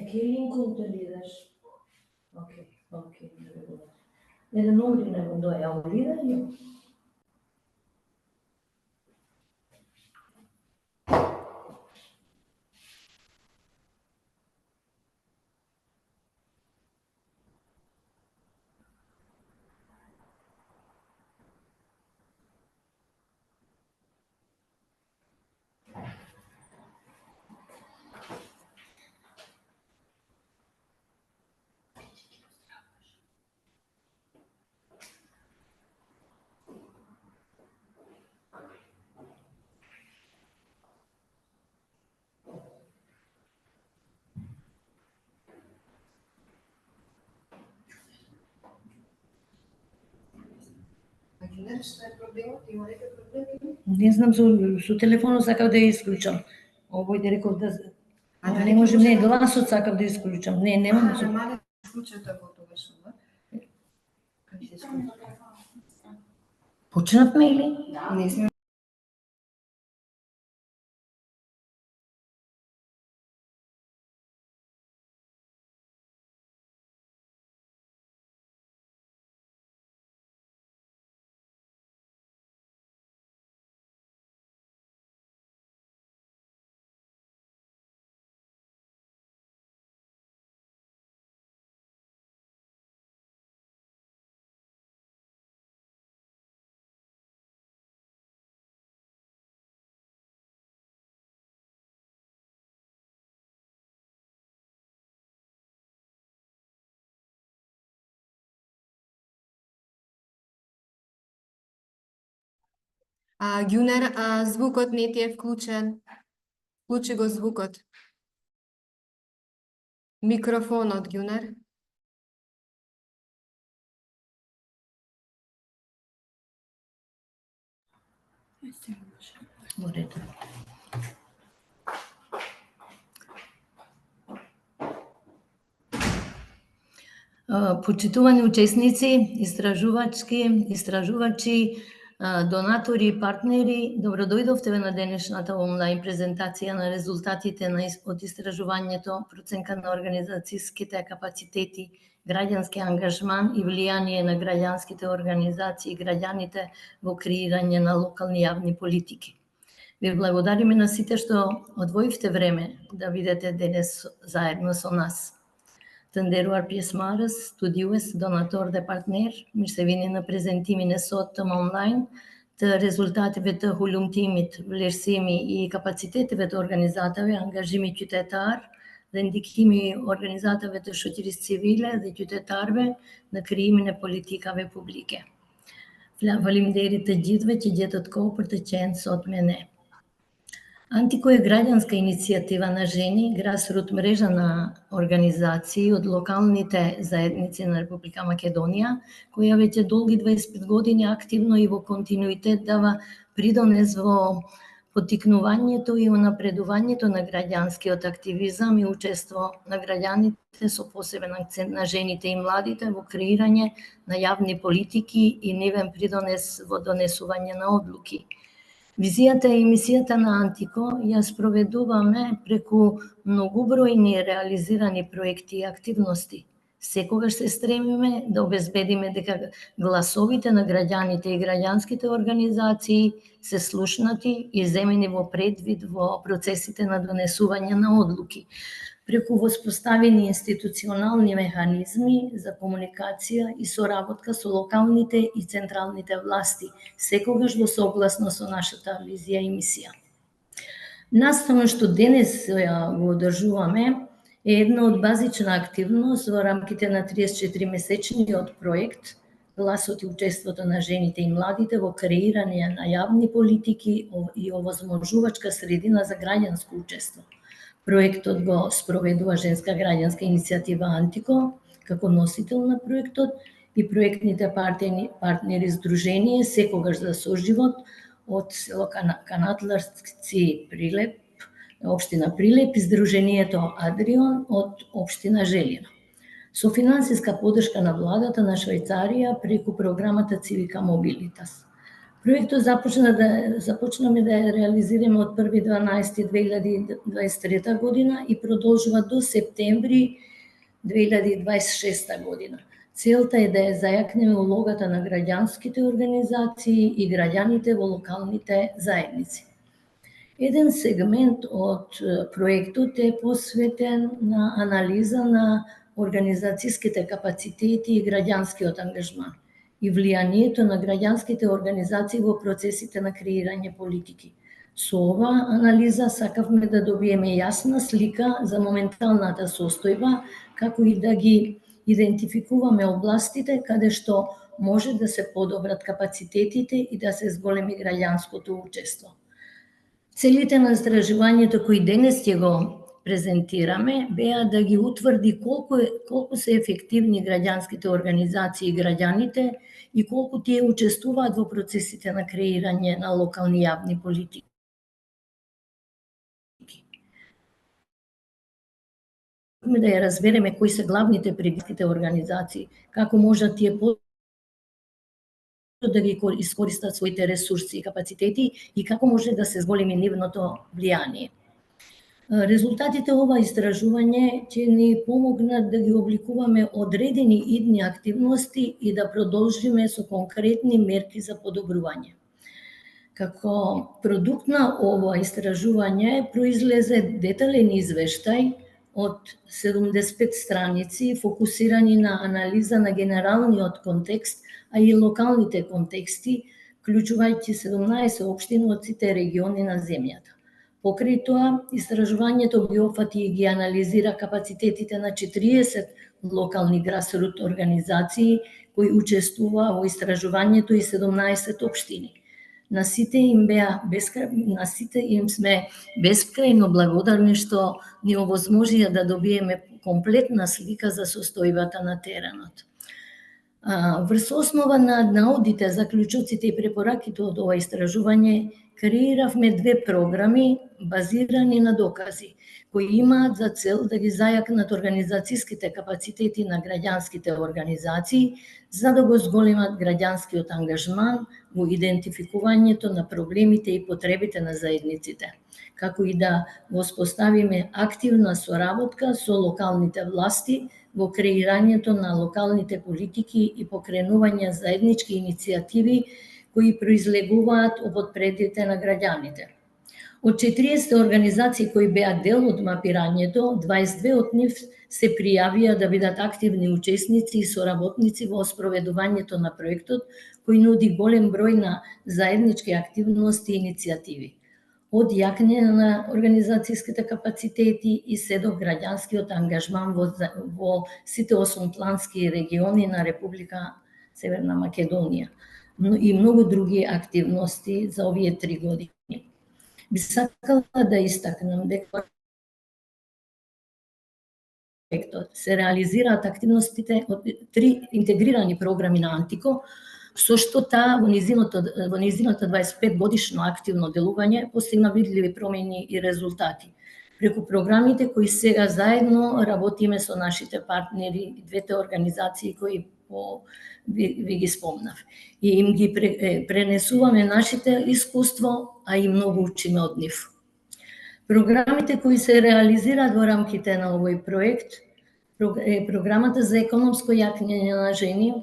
Neki linkul liders. Okej, är det någon då är avlidare ju? Што е проблемот? Има некој проблем? Не знам, со телефонот сакав да ја исклучам. Овој да реков да... не можем, не, гласот сакав да исклучам. Не, немам... Мале исклучете го тогаш, да? Кај се исклучи? Почнавме или? Не сме. Ѓунер, звукот не ти е вклучен. Вклучи го звукот. Микрофонот, Ѓунер. Во ред. Почитувани учесници, истражувачи, донатори и партнери, добро дојдовте на денешната онлайн презентација на резултатите од истражувањето, проценка на организацијските капацитети, граѓански ангажман и влијание на граѓанските организации и граѓаните во креирање на локални јавни политики. Ви благодариме на сите што одвоивте време да бидете денес заедно со нас. Tenderuar pjesëmarrës, studiues, donator dhe partner, mirë se vini në prezentimin e sotëm online të rezultateve të hulumtimit, vlerësimi i kapaciteteve të organizatave, angazhimi qytetar dhe ndikimi i organizatave të shoqërisë civile dhe qytetarëve në krijimin e politikave publike. Faleminderit të gjithëve që gjetët kohë për të qenë sot me ne. Антико е граѓанска иницијатива на жени, грасрут мрежа на организации од локалните заедници на Република Македонија, која веќе долги 25 години активно и во континуитет дава придонес во поттикнувањето и унапредувањето на граѓанскиот активизам и учество на граѓаните со посебен акцент на жените и младите во креирање на јавни политики и нивен придонес во донесување на одлуки. Визијата и мисијата на Антико ја спроведуваме преку многубројни реализирани проекти и активности. Секогаш се стремиме да обезбедиме дека гласовите на граѓаните и граѓанските организации се слушнати и земени во предвид во процесите на донесување на одлуки, преку воспоставени институционални механизми за комуникација и соработка со локалните и централните власти, секогаш во согласно со нашата визија и мисија. Наставно што денес го одржуваме е една од базична активност во рамките на 34-месечниот проект Гласот и учеството на жените и младите во креирање на јавни политики и овозможувачка средина за граѓанско учество. Проектот го спроведува Женска граѓанска иницијатива Антико како носител на проектот и проектните партнери Сдружение Секогаш за соживот од село Канатларци Прилеп, општина Прилеп и Сдруженијето Адрион од општина Желино. Со финансиска поддршка на владата на Швајцарија преку програмата Civica Mobilitas. Проектот започнаме да ја реализираме од 1.12.2023 година и продолжува до септември 2026 година. Целта е да ја зајакнеме улогата на граѓанските организации и граѓаните во локалните заедници. Еден сегмент од проектот е посветен на анализа на организацијските капацитети и граѓанскиот ангажман и влијанието на граѓанските организации во процесите на креирање политики. Со ова анализа сакавме да добиеме јасна слика за моменталната состојба, како и да ги идентификуваме областите каде што може да се подобрат капацитетите и да се зголеми граѓанското учество. Целите на истражувањето кои денес ќе го презентираме беа да ги утврди колку се ефективни граѓанските организации и граѓаните и колку тие учествуваат во процесите на креирање на локални јавни политики. Да ја разбереме кои се главните предизвиците организации, како можат тие да ги искористат своите ресурси и капацитети и како може да се зголеми нивното влијание. Резултатите ова истражување ќе ни помогнат да ги обликуваме одредени идни активности и да продолжиме со конкретни мерки за подобрување. Како продукт на ова истражување произлезе детален извештај од 75 страници фокусирани на анализа на генералниот контекст, а и локалните контексти, вклучувајќи 17 општини од сите региони на земјата. Покрај тоа, истражувањето ги опфати и ги анализира капацитетите на 40 локални грасрут организации кои учествуваа во истражувањето и 17 општини. На сите им сме бескрајно благодарни што ни овозможија да добиеме комплетна слика за состојбата на теренот. Врз основа на наудите, заклучоците и препораките од ова истражување, креиравме две програми базирани на докази, кои имаат за цел да ги зајакнат организацијските капацитети на граѓанските организации, за да го зголемат граѓанскиот ангажман во идентификувањето на проблемите и потребите на заедниците, како и да воспоставиме активна соработка со локалните власти во креирањето на локалните политики и покренување заеднички иницијативи кои произлегуваат од потребите на граѓаните. Од 40 организации кои беа дел од мапирањето, 22 од нив се пријавија да бидат активни учесници и соработници во спроведувањето на проектот, кој нуди голем број на заеднички активности и иницијативи. Од јакнење на организацијските капацитети и се до граѓанскиот ангажман во сите 8 плански региони на Република Северна Македонија и многу други активности за овие 3 години. Би сакала да истакнам дека се реализираат активностите од 3 интегрирани програми на Антико, со што таа во низиното 25 годишно активно делување постигна видливи промени и резултати. Преку програмите кои сега заедно работиме со нашите партнери и двете организации кои ви ги спомнав. И им ги пренесуваме нашите искуство, а и многу учиме од нив. Програмите кои се реализираат во рамките на овој проект е програмата за економско јакнење на жени,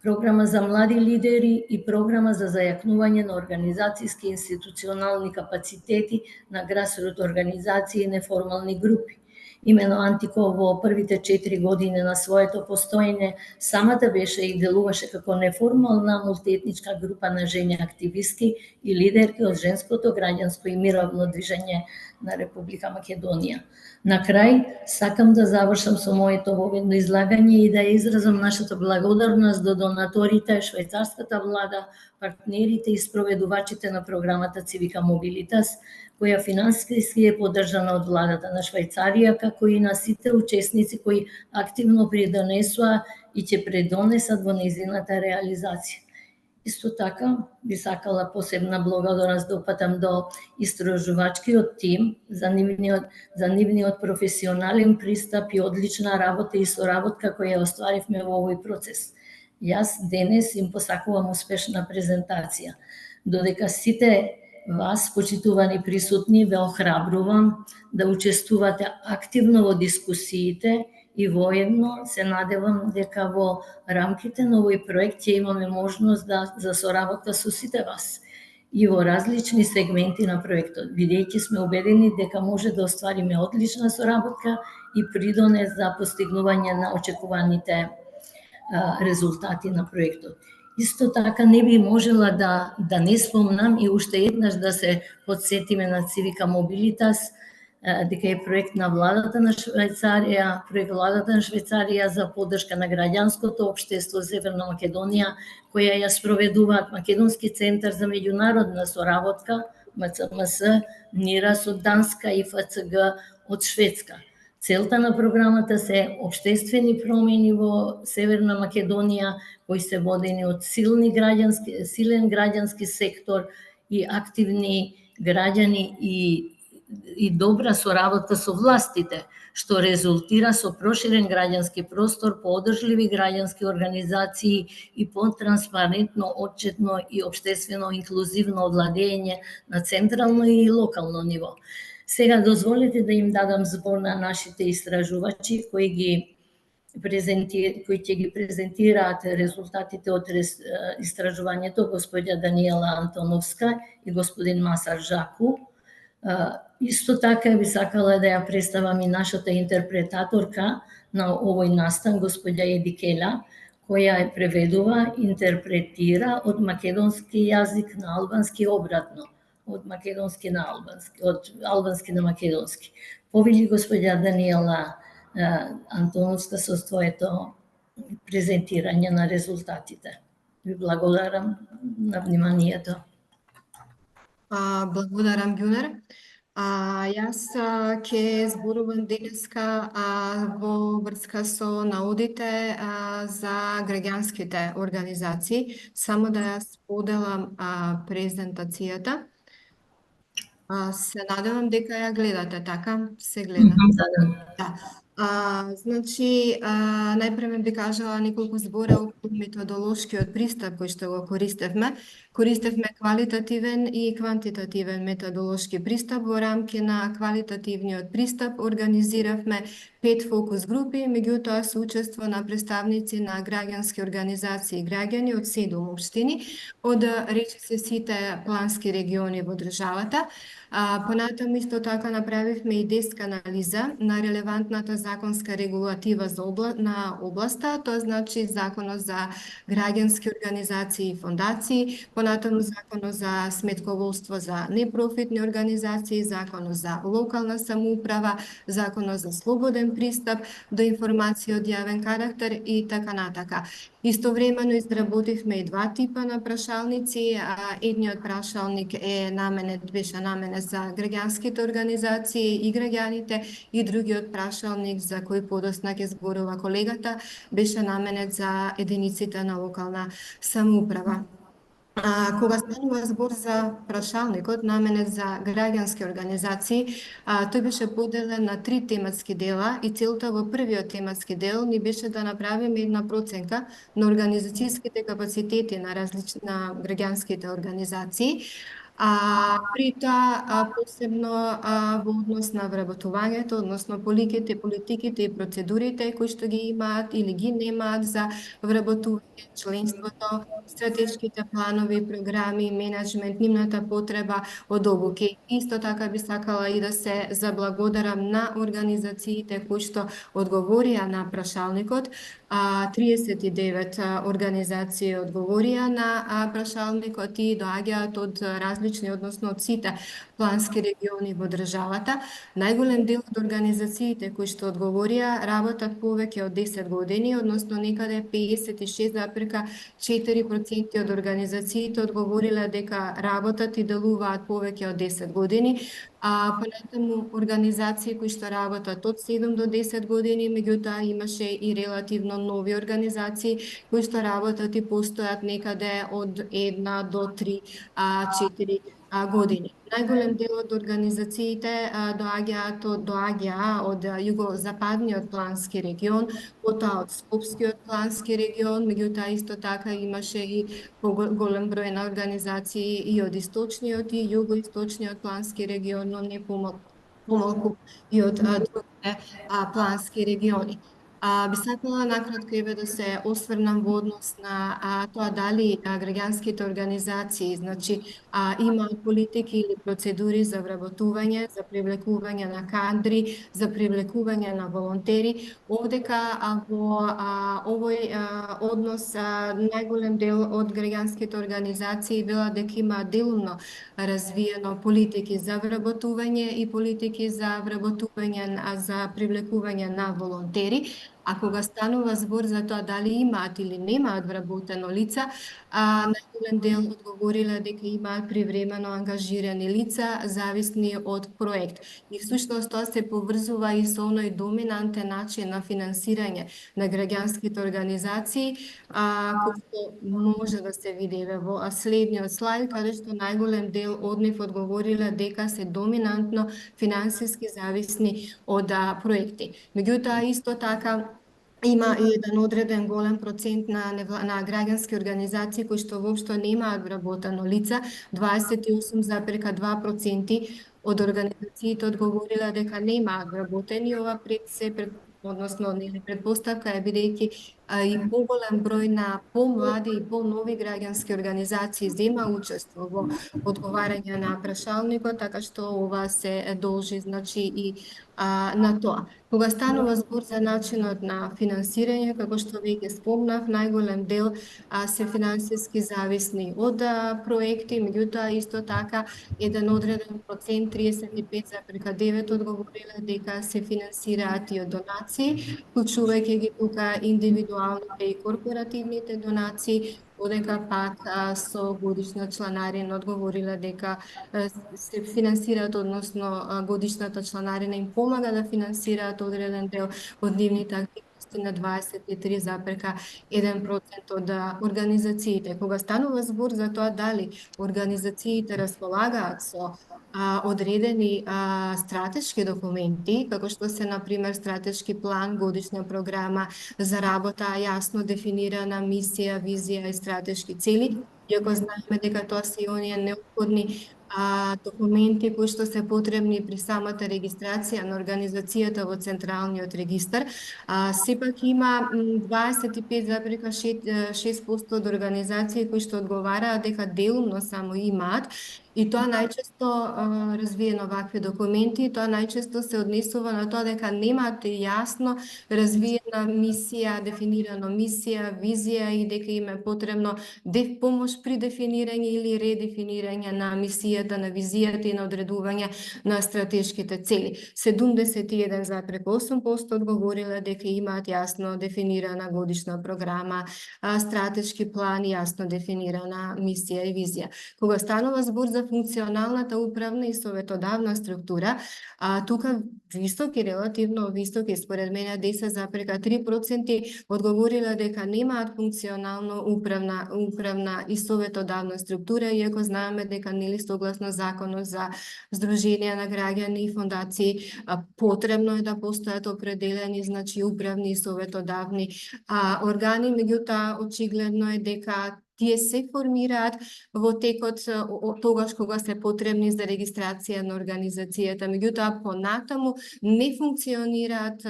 програма за млади лидери и програма за зајакнување на организацијски и институционални капацитети на грасрут организации и неформални групи. Имено Антико во првите 4 години на своето постоење самата беше и делуваше како неформална мултиетничка група на жени активистки и лидерки од женското, граѓанско и мировно движење на Република Македонија. На крај, сакам да завршам со моето воведно излагање и да ја изразам нашата благодарност до донаторите, швајцарската влада, партнерите и спроведувачите на програмата Civica Mobilitas, која финансиски е поддржана од владата на Швајцарија, како и на сите учесници кои активно придонесоа и ќе придонесат во нејзината реализација. Исто така, би сакала посебна благодарност да упатам до истражувачкиот тим за нивниот професионален пристап и одлична работа и соработка која остваривме во овој процес. Јас денес им посакувам успешна презентација. Додека сите вас, почитувани присутни, ве охрабрувам да учествувате активно во дискусиите и воедно се надевам дека во рамките на овој проект ќе имаме можност за соработка со сите вас и во различни сегменти на проектот, бидејќи сме убедени дека може да оствариме одлична соработка и придонес за постигнување на очекуваните резултати на проектот. Исто така не би можела да не спомнам и уште еднаш да се подсетиме на Civica Mobilitas, дека е проект на владата на Швајцарија за поддршка на граѓанското општество Северна Македонија, која ја спроведуваат Македонски центар за меѓународна соработка, МЦМС, НИРАС од Данска и ФЦГ од Шведска. Целта на програмата се општествени промени во Северна Македонија, кои се водени од силен граѓански сектор и активни граѓани и добра соработка со властите, што резултира со проширен граѓански простор, подржливи граѓански организации и потранспарентно, отчетно и општествено инклузивно владење на централно и локално ниво. Сега дозволете да им дадам збор на нашите истражувачи кои ќе ги презентираат резултатите од истражувањето, господја Даниела Антоновска и господин Масар Жаку. Исто така би сакала да ја представам и нашата интерпретаторка на овој настан, господја Еди Кела, која ја преведува, интерпретира од македонски јазик на албански обратно, од македонски на албански, од албански на македонски. Повели господја Даниела Антоновска со своето презентирање на резултатите. Ви благодарам на вниманието. Благодарам, Ѓунер. Јас ќе зборувам денеска во врска со наудите за граѓанските организации. Само да ја споделам презентацијата. Се надевам дека ја гледате, така? Се гледа. Да. Значи, најпред би кажала неколку збора околу методолошкиот пристап кој што го користевме. Користевме квалитативен и квантитативен методолошки пристап. Во рамки на квалитативниот пристап организиравме 5 фокус групи, меѓутоа со учество на представници на граѓански организации и граѓани од 7 општини, од речиси сите плански региони во државата. Понатаму исто така направивме и деск анализа на релевантната законска регулатива на областа, тоа значи Законот за граѓански организации и фондации, понатаму Законот за сметководство за непрофитни организации, Законот за локална самоуправа, Законот за слободен пристап до информација од јавен карактер и така натака. Истовремено изработивме и два типа на прашалници. Едниот прашалник беше наменет за граѓанските организации и граѓаните, и другиот прашалник, за кој подосна ќе зборува колегата, беше наменет за единиците на локална самоуправа. Кога станува збор за прашалникот наменет за граѓански организации, тој беше поделен на 3 тематски дела и целта во првиот тематски дел ни беше да направиме една проценка на организацијските капацитети на граѓанските организации. При тоа посебно во однос на вработувањето, односно политиките и процедурите кои што ги имаат или ги немаат за вработување, членството, стратешките планови, програми, менеджмент, нивната потреба од обуки. Исто така би сакала и да се заблагодарам на организациите кои што одговорија на прашалникот. 39 организации одговорија на прашалникот и доаѓаат од различни, односно од сите плански региони во државата. Најголем дел од организациите кои што одговорија работат повеќе од 10 години, односно некаде 56,4% од организациите одговориле дека работат и делуваат повеќе од 10 години. Понатаму организации кои што работат од 7 до 10 години, меѓутоа имаше и релативно нови организации кои што работат и постојат некаде од 1 до 3-4 години. Најголем дел од организациите доаѓа од југозападниот плански регион, потоа од Скопскиот плански регион, меѓутоа исто така имаше и голем број на организации и од источниот и југоисточниот плански регион, но не помалку и од другите плански региони. Би сакала накратко еве да се осврнам во однос на тоа дали граѓанските организации, значи имаат политики или процедури за вработување, за привлекување на кадри, за привлекување на волонтери. Овдека во овој однос најголем дел од граѓанските организации велат дека имаат делумно развиено политики за вработување и политики за вработување за привлекување на волонтери. А кога станува збор за тоа дали имаат или немаат вработено лица, најголем дел одговориле дека имаат привремено ангажирани лица, зависни од проект. И всушност тоа се поврзува и со оној доминантен начин на финансирање на граѓанските организации, кој што може да се види во следниот слајд, каде што најголем дел од нив одговориле дека се доминантно финансиски зависни од проекти. Меѓутоа, исто така, има и еден одреден голем процент на граѓански организации кои што воопшто немаат вработено лица, 28,2% од организациите одговориле дека немаат вработени. Ова предпоставка е бидејќи и поголем број на помлади и понови граѓански организации зема учество во одговарање на прашалникот, така што ова се должи, значи, и на тоа. Кога станува збор за начинот на финансирање, како што веќе спомнав, најголем дел се финансиски зависни од проекти, меѓутоа исто така еден одреден процент, 35,9% одговориле дека се финансираат и од донации, вклучувајќи ги тука индивидуалните и корпоративните донации, додека пак со годишна чланарина одговориле дека се финансираат, односно годишната чланарина им помага да финансираат одреден дел од нивните активности на 23,1% од организациите. Кога станува збор за тоа дали организациите располагаат со одредени стратешки документи, како што се, например, стратешки план, годишна програма за работа, јасно дефинирана мисија, визија и стратешки цели, иако знаеме дека тоа се и оние неопходни документи кои што се потребни при самата регистрација на организацијата во Централниот регистар, сепак има 25,6% од организации кои што одговараат дека делумно само имаат, и тоа најчесто развиено вакви документи, тоа најчесто се однесува на тоа дека немаат јасно развиена мисија, дефинирано мисија, визија и дека им е потребно помош при дефинирање или редефинирање на мисијата, на визијата и на одредување на стратешките цели. 71,8% одговориле дека имаат јасно дефинирана годишна програма, стратешки план и јасно дефинирана мисија и визија. Кога станува збор за функционалната управна и советодавна структура, тука високи, релативно високи, според мене 10,3% одговориле дека немаат функционално управна и советодавна структура, иако знаеме дека нели согласно законот за здруженија на граѓани и фондации потребно е да постојат определени, значи, управни и советодавни органи, меѓутоа очигледно е дека тие се формираат во текот тогаш кога се потребни за регистрација на организацијата, меѓутоа понатаму не функционираат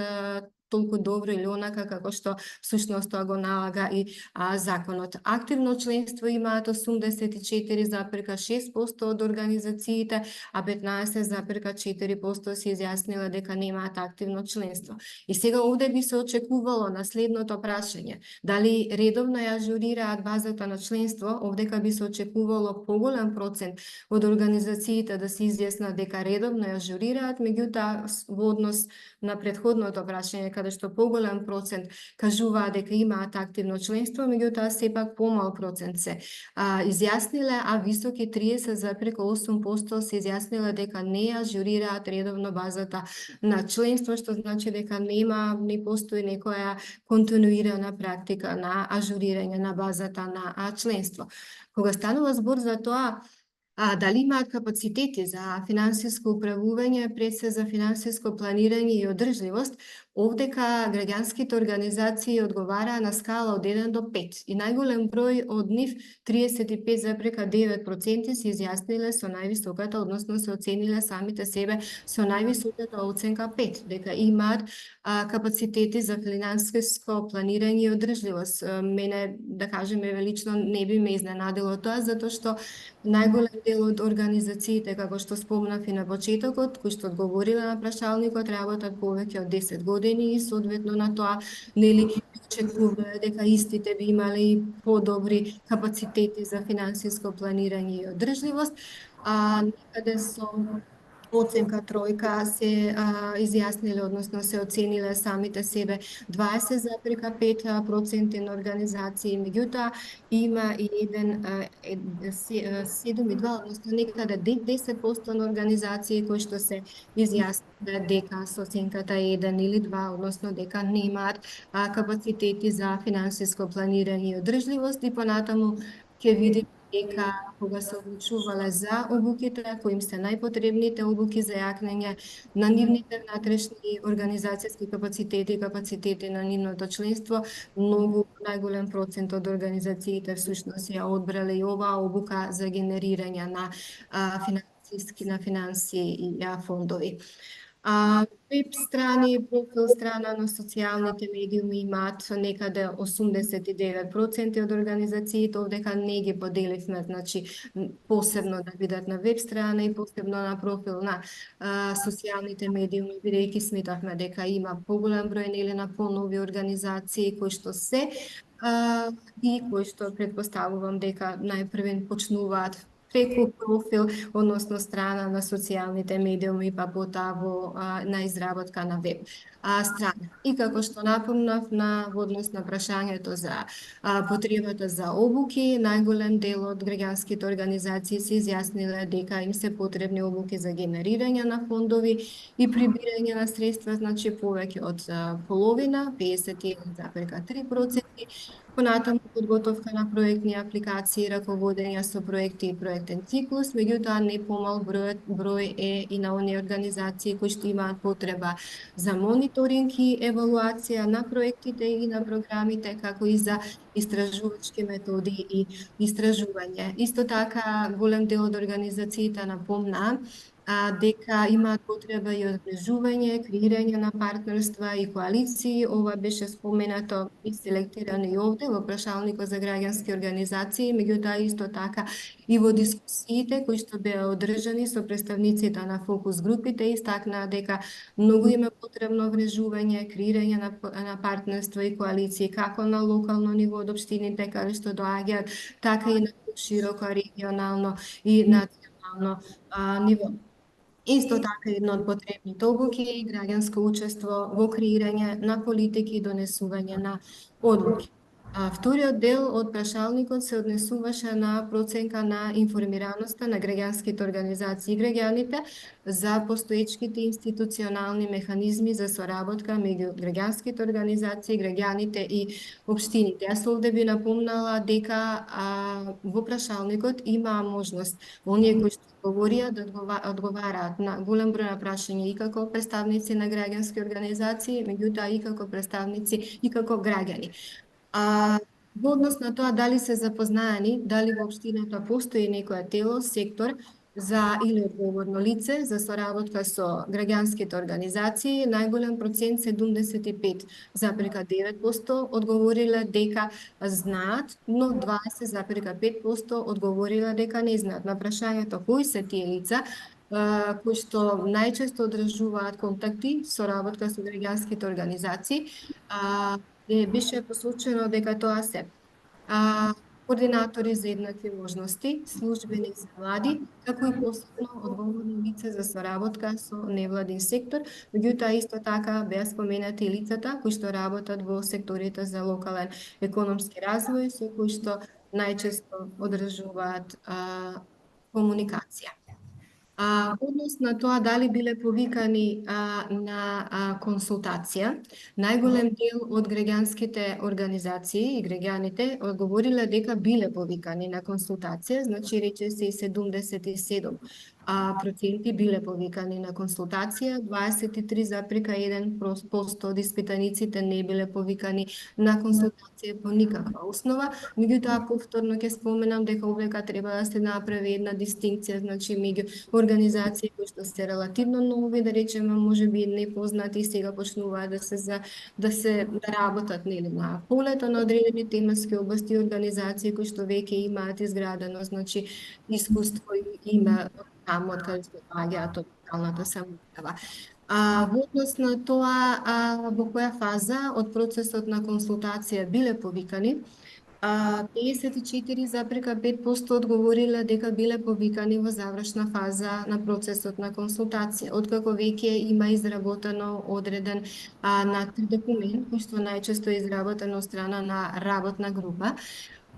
толку добро или онака како што всушност тоа го налага и законот. Активно членство имаат 84,6% од организациите, а 15,4% се изјасниле дека немаат активно членство. И сега овде би се очекувало на следното прашање: дали редовно ја ажурираат базата на членство? Овдека би се очекувало поголем процент од организациите да се изјаснат дека редовно ја ажурираат, меѓутоа во однос на претходното прашање, каде што поголем процент кажуваат дека имаат активно членство, меѓутоа сепак помал процент се изјасниле, а високи 30,8% се изјасниле дека не ажурираат редовно базата на членство, што значи дека не постои некоја континуирана практика на ажурирање на базата на членство. Кога станува збор за тоа Дали имаат капацитети за финансиско управување, пред се за финансиско планирање и одржливост, овдека граѓанските организации одговараа на скала од 1 до 5 и најголем број од нив, 35,9% се изјасниле со највисоката, односно се оцениле самите себе со највисоката оценка 5, дека имаат капацитети за финансиско планирање и одржливост. Мене, да кажеме, лично не би ме изненадило тоа, затоа што најголем дел од организациите, како што спомнав и на почетокот, кои што одговориле на прашалникот, работат повеќе од 10 години и соодветно на тоа, нели, очекуваме дека истите би имале подобри капацитети за финансиско планирање и одржливост. Некаде со оценка тројка се изјасниле, односно се оцениле самите себе 20,5% на организации, меѓутоа има и еден 7,2, односно некаде 10% на организации кои што се изјасниле дека со оценката 1 или 2, односно дека немаат капацитети за финансиско планирање и одржливост, и понатаму ќе видите дека кога се одлучувале за обуките, кои им се најпотребните обуки за јакнење на нивните внатрешни организацијски капацитети на нивното членство, многу најголем процент од организациите всушност ја одбрале и оваа обука за генерирање на финанси и фондови. Веб страни, профил страна на социјалните медиуми имаат некаде 89% од организациите, овдека не ги поделивме, значи посебно да бидат на веб страна и посебно на профил на социјалните медиуми, бидејќи сметавме дека има поголем број нели на понови организации кои што се и кои што претпоставувам дека најпрвен почнуваат преку профил, односно страна на социјалните медиуми, па потоа на изработка на веб страна. И како што напомнав во однос на прашањето за потребата за обуки, најголем дел од граѓанските организации се изјасниле дека им се потребни обуки за генерирање на фондови и прибирање на средства, значи повеќе од половина, 51,3%, понатаму подготовка на проектни апликации, раководење со проекти и проектен циклус, меѓутоа не помал број е и на оние организации кои што имаат потреба за мониторинг и евалуација на проектите и на програмите, како и за истражувачки методи и истражување. Исто така, голем дел од организациите напомнаа дека имаат потреба и од згрижување, креирање на партнерства и коалиции. Ова беше споменато и селектирано и овде во прашалникот за граѓански организации, меѓутоа исто така и во дискусиите кои што беа одржани со представниците на фокус групите, истакнаа дека многу им е потребно вгрижување, креирање на партнерства и коалиции, како на локално ниво од општините каде што доаѓаат, така и на широко регионално и национално ниво. Исто така, едно од потребните обуки е граѓанско учество во креирање на политики и донесување на одлуки. Вториот дел од прашалникот се однесуваше на проценка на информираноста на граѓанските организации и граѓаните за постоечките институционални механизми за соработка меѓу граѓанските организации, граѓаните и општините. Јас овде би напомнала дека во прашалникот има можност оние кои што говорија да одговараат на голем број на прашања и како представници на граѓански организации, меѓутоа и како представници и како граѓани. Во однос на тоа дали се запознаени, дали во општината постои некоја тело, сектор за или одговорно лице за соработка со граѓанските организации, најголем процент 75,9% одговориле дека знаат, но 20,5% одговориле дека не знаат. На прашањето кои се тие лица кои што најчесто одржуваат контакти, соработка со граѓанските организации, беше посочено дека тоа се координатори за еднакви можности, службени за млади, како и посебно одговорно лице за соработка со невладин сектор, меѓутоа исто така беа споменати лицата кои што работат во секторите за локален економски развој, со кои што најчесто одржуваат комуникација. Однос на тоа дали биле повикани на консултација, најголем дел од граѓанските организации и граѓаните одговориле дека биле повикани на консултација, значи рече се 77% биле повикани на консултација, 23,1% од испитаниците не биле повикани на консултација по никаква основа. Меѓутоа, повторно ќе споменам дека овдека треба да се направи една дистинкција, значи меѓу организации кои што се релативно нови, да речеме, можеби непознати и сега почнуваат да работат нели на полето на одредени тематски области, организации кои што веќе имаат изградено, значи искуство и име таму од каде што доаѓаат од локалната самоуправа. Во однос на тоа во која фаза од процесот на консултација биле повикани, 54,5% одговориле дека биле повикани во завршна фаза на процесот на консултација, откако веќе има изработено одреден нацрт документ, кој што најчесто е изработен од страна на работна група.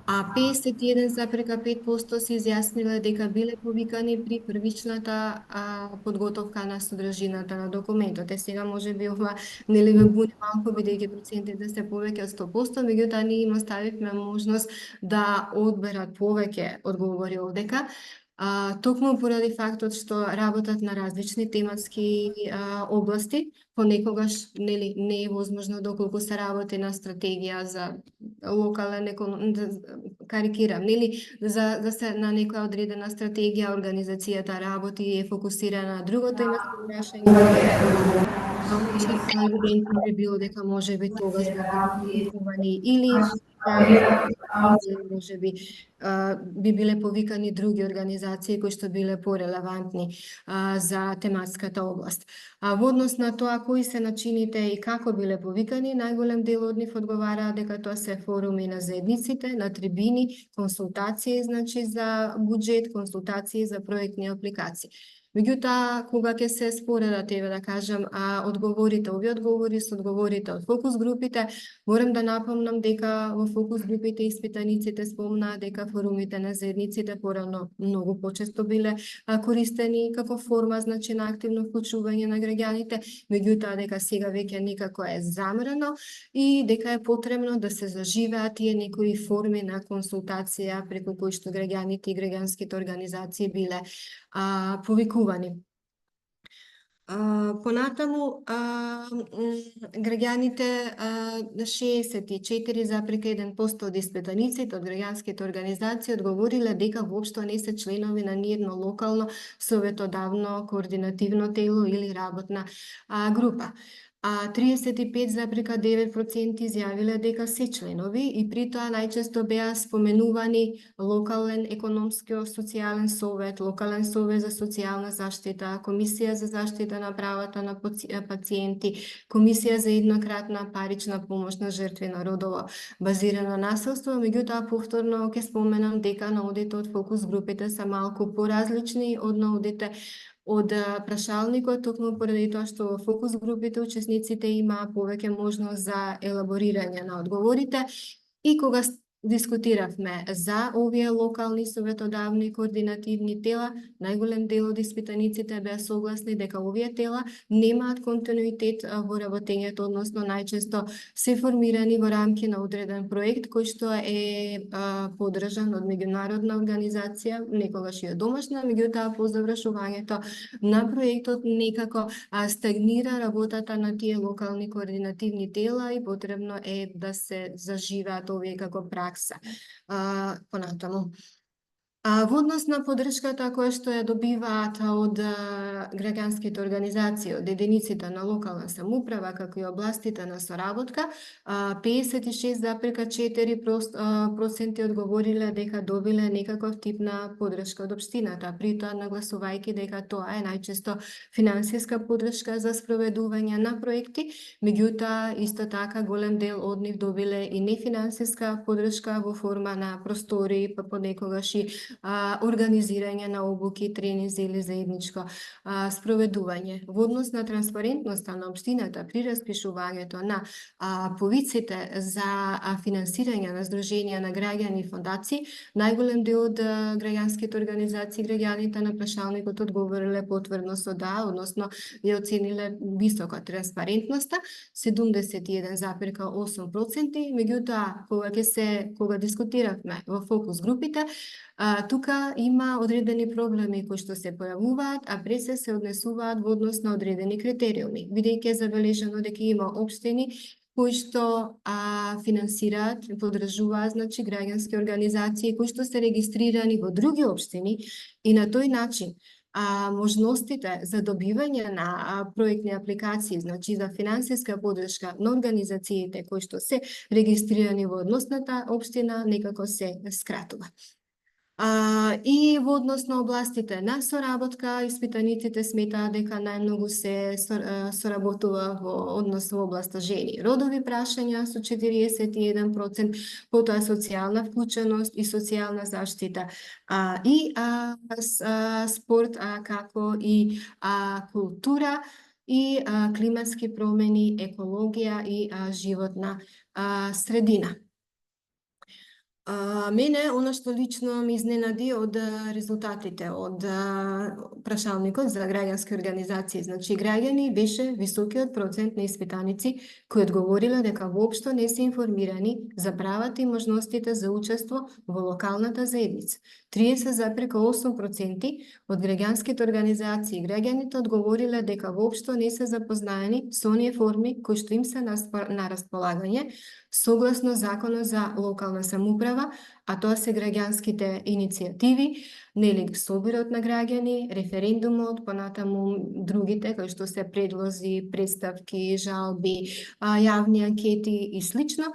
51,5% се изјасниле дека биле повикани при првичната подготовка на содржината на документот. Сега можеби ова нели ме буни малку бидејќи процентите се повеќе од 100%, меѓутоа ние им оставивме можност да одберат повеќе одговори овдека. Токму поради фактот што работат на различни тематски области, понекогаш нели не е возможно доколку се работи на стратегија за локален карикирам, нели за се на некоја одредена стратегија организацијата работи и е фокусирана на друго тематско прашање. Евидентно би било дека можеби тогаш повикувани или можеби би биле повикани други организации кои што биле порелевантни за тематската област. Во однос на тоа кои се начините и како биле повикани, најголем дел од нив одговараа дека тоа се форуми на заедниците, на трибини, консултации, значи за буџет, консултации за проектни апликации. Меѓутоа, кога ќе се споредат, да кажам, одговорите, овие одговори со одговорите од фокус групите, морам да напомнам дека во фокус групите испитаниците спомнаа дека форумите на заедниците порано многу почесто биле користени како форма, значи на активно вклучување на граѓаните, меѓутоа дека сега веќе некако е замрено и дека е потребно да се заживеат тие некои форми на консултација преку кои што граѓаните и граѓанските организации биле повикувани. Понатаму, граѓаните, 64,1% од испитаниците од граѓанските организации одговориле дека воопшто не се членови на ниедно локално советодавно координативно тело или работна група. 35,9% изјавиле дека се членови и при тоа најчесто беа споменувани локален економско-социјален совет, локален совет за социјална заштита, комисија за заштита на правата на пациенти, комисија за еднократна парична помош на жртви на родово базирано насилство. Меѓутоа, повторно ќе споменам дека наодите од фокус групите се малку поразлични од наодите од прашалникот, токму поради тоа што во фокус групите учесниците имаа повеќе можност за елаборирање на одговорите и кога дискутиравме за овие локални советодавни координативни тела, најголем дел од испитаниците беа согласни дека овие тела немаат континуитет во работењето, односно најчесто се формирани во рамки на одреден проект кој што е поддржан од меѓународна организација, некогаш и домашна, меѓутоа по завршувањето на проектот некако стагнира работата на тие локални координативни тела и потребно е да се заживеат овие како пракса. Понатаму. Во однос на поддршката која што ја добиваат од граѓанските организации, од единиците на локална самоуправа, како и областите на соработка, 56,4% одговориле дека добиле некаков тип на поддршка од општината, при тоа нагласувајќи дека тоа е најчесто финансиска поддршка за спроведување на проекти, меѓутоа исто така голем дел од нив добиле и нефинансиска поддршка во форма на простори, па понекогаш и организирање на обуки, тренинзи или заедничко спроведување. Во однос на транспарентноста на општината при распишувањето на повиците за финансирање на здруженија на граѓани и фондации, најголем дел од граѓанските организации, граѓаните на прашалникот одговориле потврдно со да, односно ја оцениле висока транспарентноста, 71,8%, меѓутоа кога дискутиравме во фокус групите, тука има одредени проблеми кои што се појавуваат, а пред се однесуваат во однос на одредени критериуми, бидејќи е забележано дека има општини кои што финансираат, поддржуваат, значи, граѓански организации кои што се регистрирани во други општини и на тој начин можностите за добивање на проектни апликации, значи за финансиска поддршка на организациите кои што се регистрирани во односната општина, некако се скратува. И во однос на областите на соработка, испитаниците сметаат дека најмногу се соработува во однос во областа жени и родови прашања со 41%, потоа социјална вклученост и социјална заштита, и спорт, како и култура и климатски промени, екологија и животна средина. Мене, она што лично ми изненади од резултатите од прашалникот за граѓански организации, значи граѓани, беше високиот процент на испитаници кои одговориле дека воопшто не се информирани за правата и можностите за учество во локалната заедница. 30,8% од граѓанските организации и граѓаните одговориле дека воопшто не се запознаени со оние форми кои што им се на располагање согласно Законот за локална самоуправа, а тоа се граѓанските иницијативи, нели собирот на граѓани, референдумот, понатаму другите кои што се предлози, представки, жалби, јавни анкети и слично.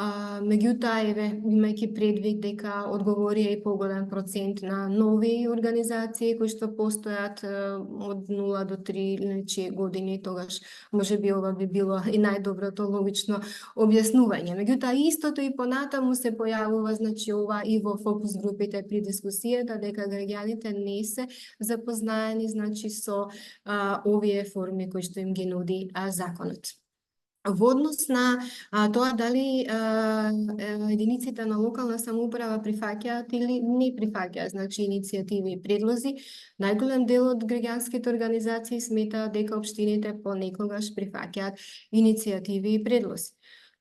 Меѓутоа, имајќи предвид дека одговорија и поголем процент на нови организации кои што постојат од 0 до 3 години, тогаш можеби ова би било и најдоброто логично објаснување. Меѓутоа, истото и понатаму се појавува, значи ова и во фокус групите при дискусијата, дека граѓаните не се запознаени, значи, со овие форми кои што им ги нуди законот. Во однос на тоа дали единиците на локална самоуправа прифаќаат или не прифаќаат, значи, иницијативи и предлози, најголем дел од граѓанските организации сметаат дека општините понекогаш прифаќаат иницијативи и предлози.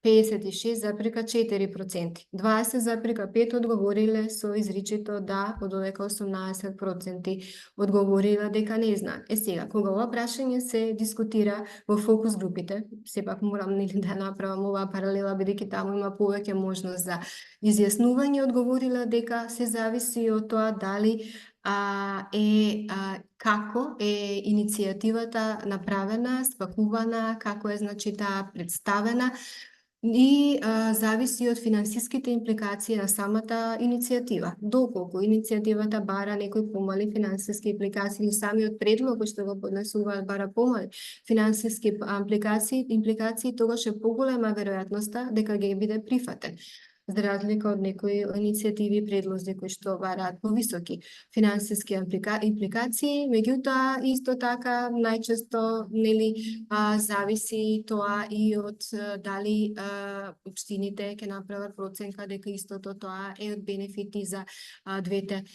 56,4%, 20,5% одговориле со изричито да, додека 18% одговориле дека не знаат. Сега, кога ова прашање се дискутира во фокус групите, сепак морам да направам оваа паралела, бидејќи таму има повеќе можност за изјаснување, одговориле дека се зависи од тоа дали како е иницијативата направена, спакувана, како е, значи, таа представена, и зависи од финансиските импликации на самата иницијатива. Доколку иницијативата бара некои помали финансиски импликации или самиот предлог што го поднесуваат бара помали финансиски импликации, тогаш е поголема веројатноста дека ќе биде прифатен, за разлика од некои иницијативи и предлози кои што бараат повисоки финансиски импликации, меѓутоа исто така најчесто, нели, зависи тоа и од дали општините ќе направат проценка дека истото тоа е од бенефити за двете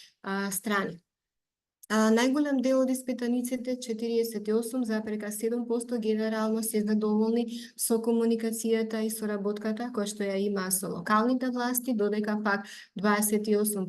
страни. Најголем дел од испитаниците, 48,7%, генерално се задоволни со комуникацијата и соработката која што ја има со локалните власти, додека пак 28%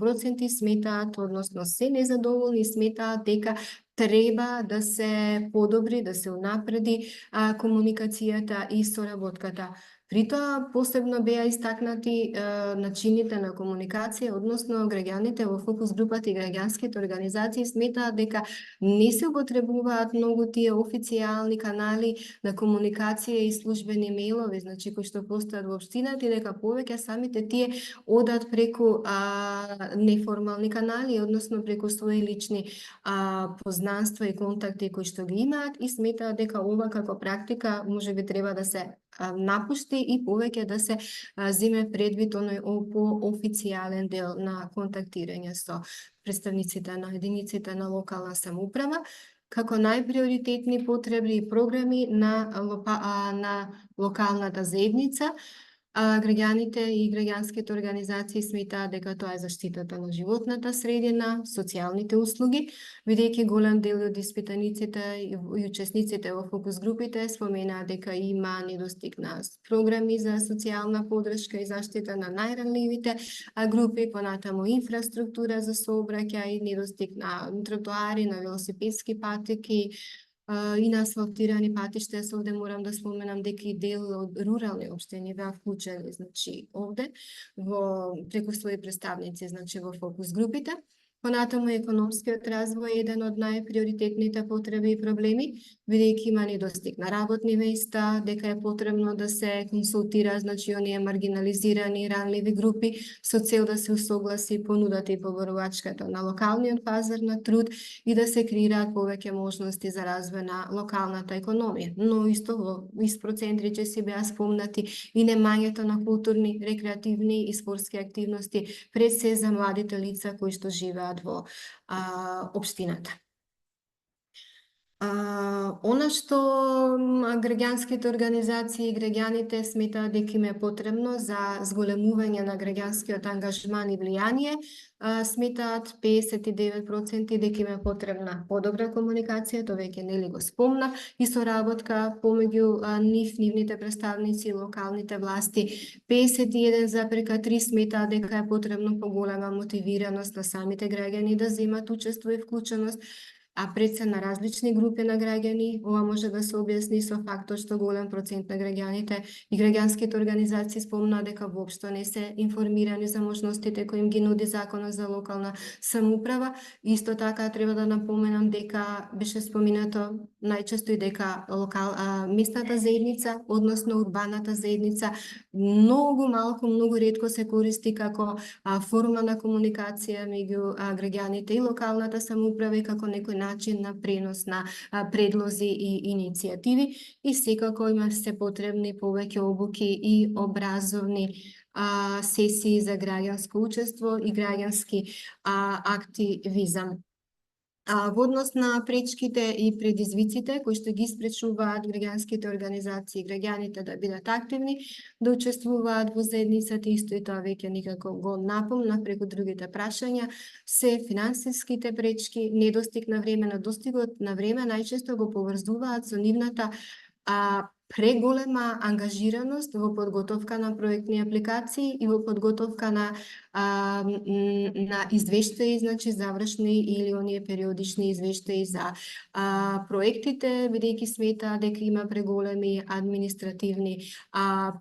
сметаат, односно се незадоволни и сметаат дека треба да се подобри, да се унапреди комуникацијата и соработката. При тоа посебно беа истакнати начините на комуникација, односно граѓаните во фокус групата и граѓанските организации сметаат дека не се употребуваат многу тие официјални канали на комуникација и службени мејлови, значи кои што постојат во општината, и дека повеќе самите тие одат преку неформални канали, односно преку своји лични познанства и контакти кои што ги имаат, и сметаат дека ова како практика можеби треба да се напушти и повеќе да се земе предвид оној по-официјален дел на контактирање со представниците на единиците на локална самоуправа, како најприоритетни потреби и програми на локалната заедница. Граѓаните и граѓанските организации сметаат дека тоа е заштитата на животната средина, социјалните услуги, бидејќи голем дел од испитаниците и учесниците во фокус групите споменаат дека има недостиг на програми за социјална подршка и заштита на најранливите групи, понатаму инфраструктура за сообраќај, недостиг на тротоари, на велосипедски патеки, и на асфалтирани патишта. Овде морам да споменам дека и дел од рурални општини беа вклучени, значи овде во преку своји представници, значи во фокус групите. Понатаму економскиот развој е еден од најприоритетните потреби и проблеми, бидејќи има недостиг на работни места, дека е потребно да се консултира, значи оние маргинализирани ранливи групи со цел да се усогласи понудата и побарувачката на локалниот пазар на труд и да се креираат повеќе можности за развој на локалната економија. Но исто во процентри че си беа спомнати и немањето на културни, рекреативни и спортски активности пред се за младите лица кои што живеат во општината. Она што граѓанските организации и граѓаните сметаат дека им е потребно за зголемување на граѓанскиот ангажман и влијание, сметаат 59% дека им е потребна подобра комуникација, тоа веќе нели го спомна, и соработка помеѓу нивните представници и локалните власти. 51,3% сметаат дека е потребно поголема мотивираност на самите граѓани да земат учество и вклученост, а пред се на различни групи на граѓани. Ова може да се објасни со фактот што голем процент на граѓаните и граѓанските организации спомнаа дека воопшто не се информирани за можностите кои им ги нуди Законот за локална самоуправа. Исто така треба да напоменам дека беше споминато најчесто и дека местната заедница, односно урбаната заедница, многу ретко се користи како форма на комуникација меѓу граѓаните и локалната самоуправа и како некој начин на пренос на предлози и иницијативи, и секако има се потребни повеќе обуки и образовни сесии за граѓанско учество и граѓански активизам. Во однос на пречките и предизвиците кои што ги спречуваат граѓанските организации и граѓаните да бидат активни, да учествуваат во заедницата, исто и тоа веќе никако го напомна преку другите прашања, се финансиските пречки, недостиг на време, недостигот на време најчесто го поврзуваат со нивната преголема ангажираност во подготовка на проектни апликации и во подготовка на извештаи, значи завршни или оние периодични извештаи за проектите, бидејќи смета дека има преголеми административни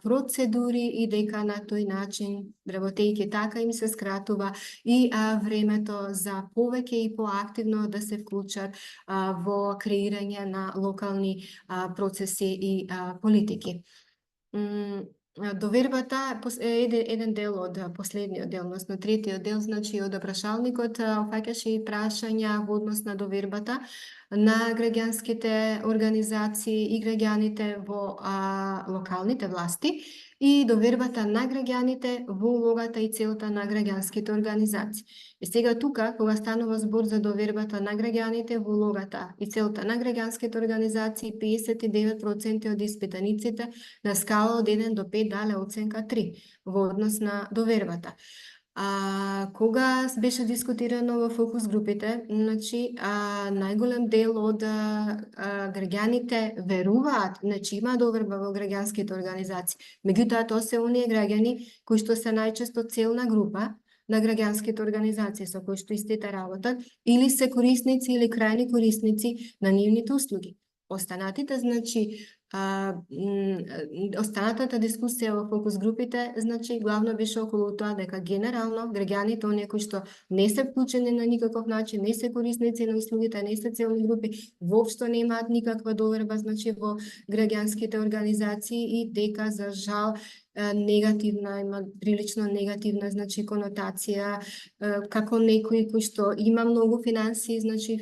процедури и дека на тој начин, работејќи така, им се скратува и времето за повеќе и поактивно да се вклучат во креирање на локални процеси и политики. Довербата е еден дел од последниот дел, односно третиот дел, значи од прашалникот опфаќаше и прашања во однос на довербата на граѓанските организации и граѓаните во локалните власти и довербата на граѓаните во улогата и целта на граѓанските организации. И сега тука, кога станува збор за довербата на граѓаните во улогата и целта на граѓанските организации, 59% од испитаниците на скала од 1 до 5 дале оценка 3 во однос на довербата. Кога беше дискутирано во фокус групите, значи најголем дел од граѓаните веруваат, значи има доверба во граѓанските организации. Меѓутоа тоа се оние граѓани кои што се најчесто целна група на граѓанските организации со кои што истите работат, или се корисници или крајни корисници на нивните услуги. Останатите, значи, останатата дискусија во фокус групите, значи, главно беше околу тоа дека генерално граѓаните, оние кои што не се вклучени на никаков начин, не се корисници на услугите, не се целни групи, воопшто немаат никаква доверба, значи, во граѓанските организации и дека, за жал, негативна, има прилично негативна, значи, конотација, како некои кои што има многу финансии, значи,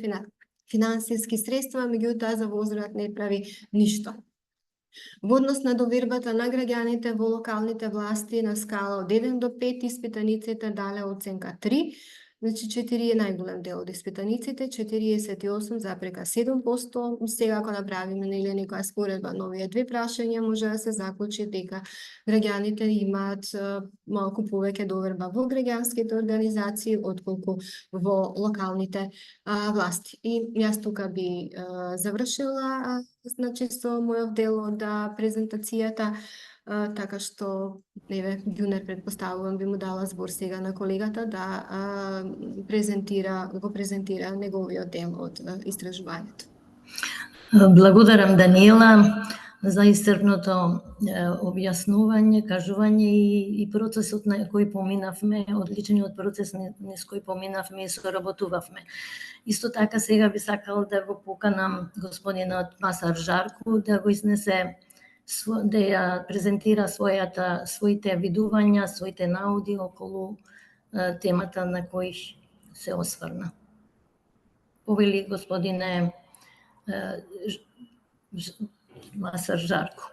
финансиски средства, меѓутоа за возраст не прави ништо. Во однос на довербата на граѓаните во локалните власти на скала од 1 до 5, испитаниците дале оценка 3, значи 4 е најголем дел од испитаниците, 48,7%. Сега ако направиме некоја споредба на овие две прашања, може да се заклучи дека граѓаните имаат малку повеќе доверба во граѓанските организации отколку во локалните власти. И јас тука би завршила значи со мојот дел од презентацијата, така што Ѓунер предпоставувам би му дала збор сега на колегата да го презентира неговиот дел од истражувањето. Благодарам, Даниела, за исцрпното објаснување, кажување и процесот на кој поминавме, одличниот процес низ кој поминавме и соработувавме. Исто така сега би сакал да го поканам господинот Масар Жарку да го изнесе, да ја презентира своите видувања, своите науди околу темата на кој се осврна. Повели господине Масар Жарку.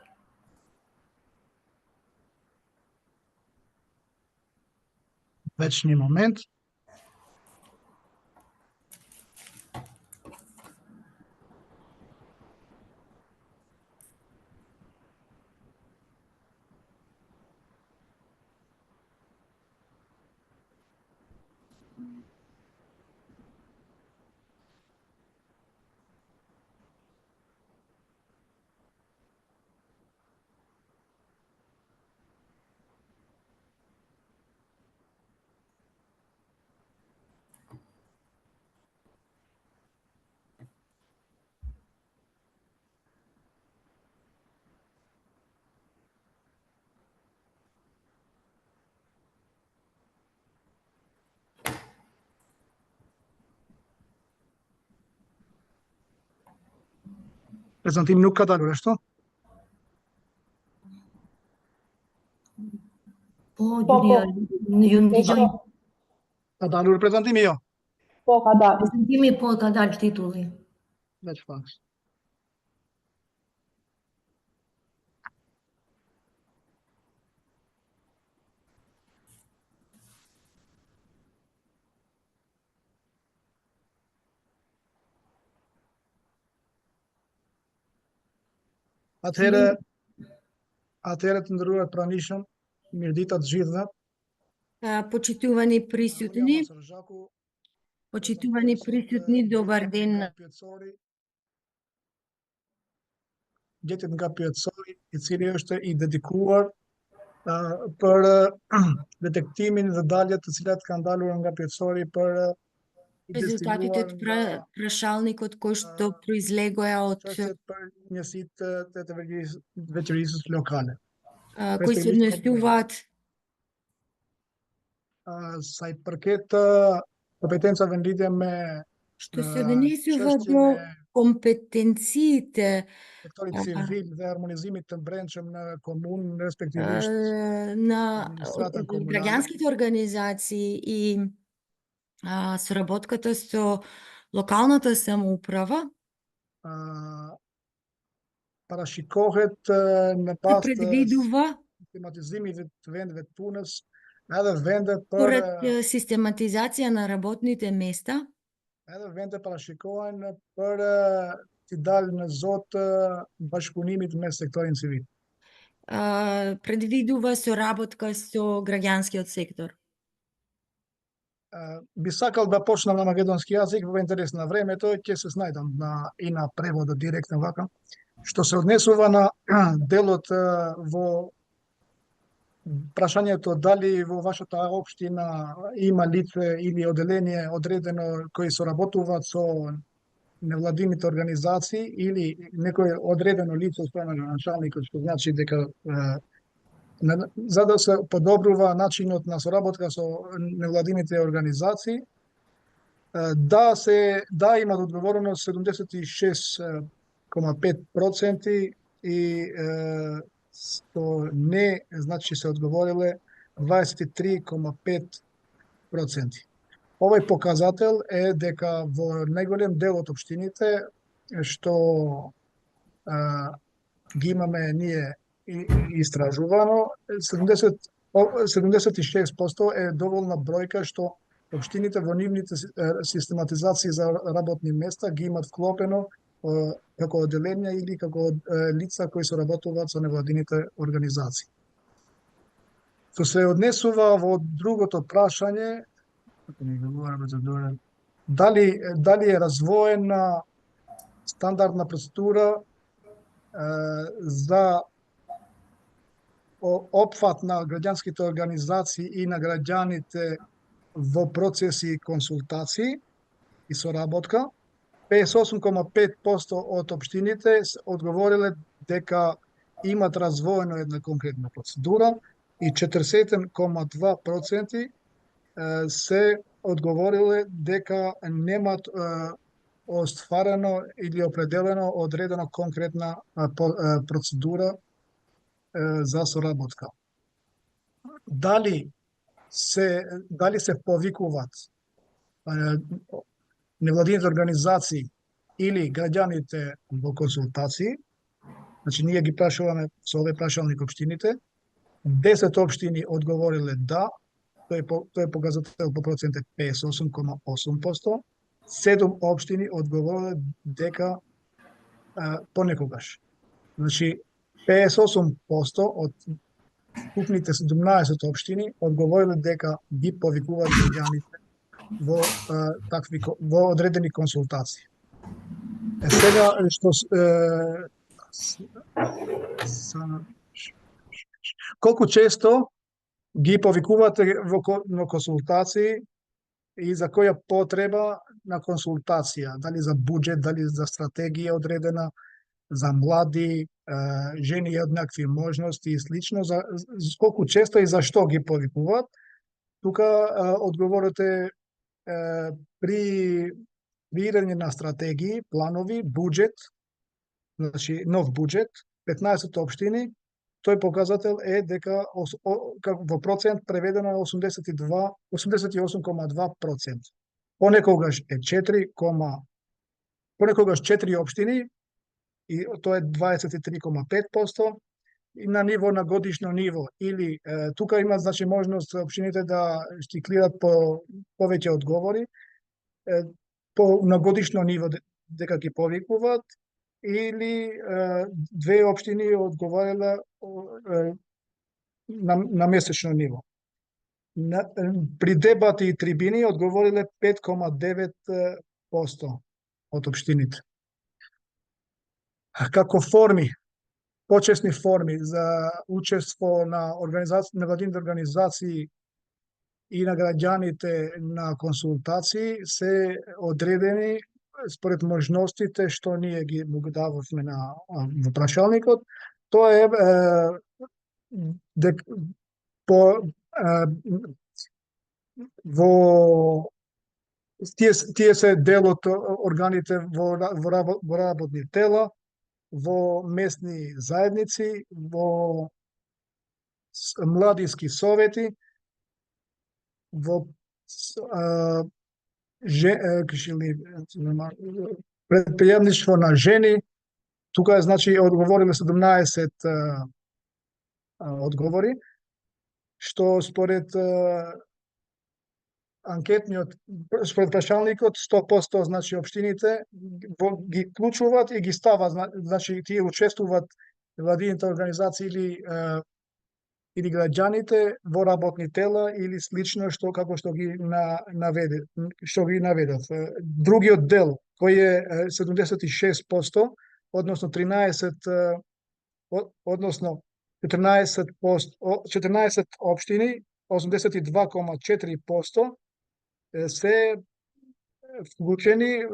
Вечни момент. Презентим нука да нешто? Да ли презентим ја? Презентим и по кадар титули. Веќе факс. Атере те ндруват пранишам, мирдитат живна. Почитувани присутни, добар ден. Детет nga Pjecori, I cili është I dedikuar për detektimin dhe daljet të cilat kanë dalur nga Pjecori për резултатите од прашалникот кој што произлегоа од për njësitë të veçërisë lokale. кои се однесуваат sa I përket kompetencave në lidhje me што се однесува до компетенциите sektorit civil dhe harmonizimit të brendshëm në komunë, respektivisht на администратën komunale. граѓанските организации и соработката со локалната самоуправа parashikohet në pas të предвидува систематизимit të vendeve të punës, edhe vende për поред систематизација на работните места, edhe vende parashikohen për t'i dalë në zot bashkëpunimit me sektorin civil. предвидува соработка со граѓанскиот сектор. Би сакал да почнам на македонски јазик во интерес на времето, ќе се снајдам и на преводот директно вака. Што се однесува на делот во прашањето дали во вашата општина има лице или оделение одредено кои соработуваат со невладините организации или некој одредено лице спрема на началникот, што значи дека за да се подобрува начинот на соработка со невладините организации, да имат одговорност 76,5% и што не, значи се одговориле 23,5%. Овој показател е дека во најголем дел од општините што ги имаме ние истражувано, 76% е доволна бројка што општините во нивните систематизации за работни места ги имат вклопено како одделенија или како лица кои се работуваат со невладините организации. Што се однесува во другото прашање, дали е развоена стандардна процедура за опфат на граѓанските организации и на граѓаните во процеси и консултации и соработка. 58,5% од општините одговориле дека имат развоено една конкретна процедура и 47,2% се одговориле дека немат остварено или определено одредена конкретна процедура за соработка. Дали се повикуваат невладините организации или граѓаните во консултации, значи ние ги прашуваме со овој прашалник општините, 10 општини одговориле да, тој показател по процент е 58,8%, 7 општини одговориле дека понекогаш. Значи 58% од купните 17 општини одговориле дека ги повикуваат граѓаните во одредени консултации. Сега што колку често ги повикувате во консултации и за која потреба на консултација, дали за буџет, дали за стратегија одредена, за млади, жени и еднакви можности и слично, за колку често и за што ги повикуваат. Тука одговорот е при креирање на стратегии, планови, буџет, значи нов буџет, 15 општини, тој показател е дека во процент преведено е 88,2%. Понекогаш е 4 општини и тоа е 23,5%. И на ниво, на годишно ниво, или тука има значи можност општините да штиклираат по повеќе одговори, на годишно ниво дека ги повикуваат, или две општини одговориле на месечно ниво. При дебати и трибини одговориле 5,9% од општините. Како форми, почесни форми за учество на невладините организации и на граѓаните на консултации се одредени според можностите што ние ги дававме во прашалникот. Тоа е во тие се дел од органите во работни тела, во местни заедници, во младински совети, во предприемништво на жени. Тука е значи одговориле 17 одговори, што според анкетниот, според прашалникот 100% значи општините ги вклучуваат и ги ставаат, значи тие учествуваат владините организации или граѓаните во работни тела или слично што како што ги наведов. Другиот дел кој е 76%, односно 14 општини, 82,4% се вклучени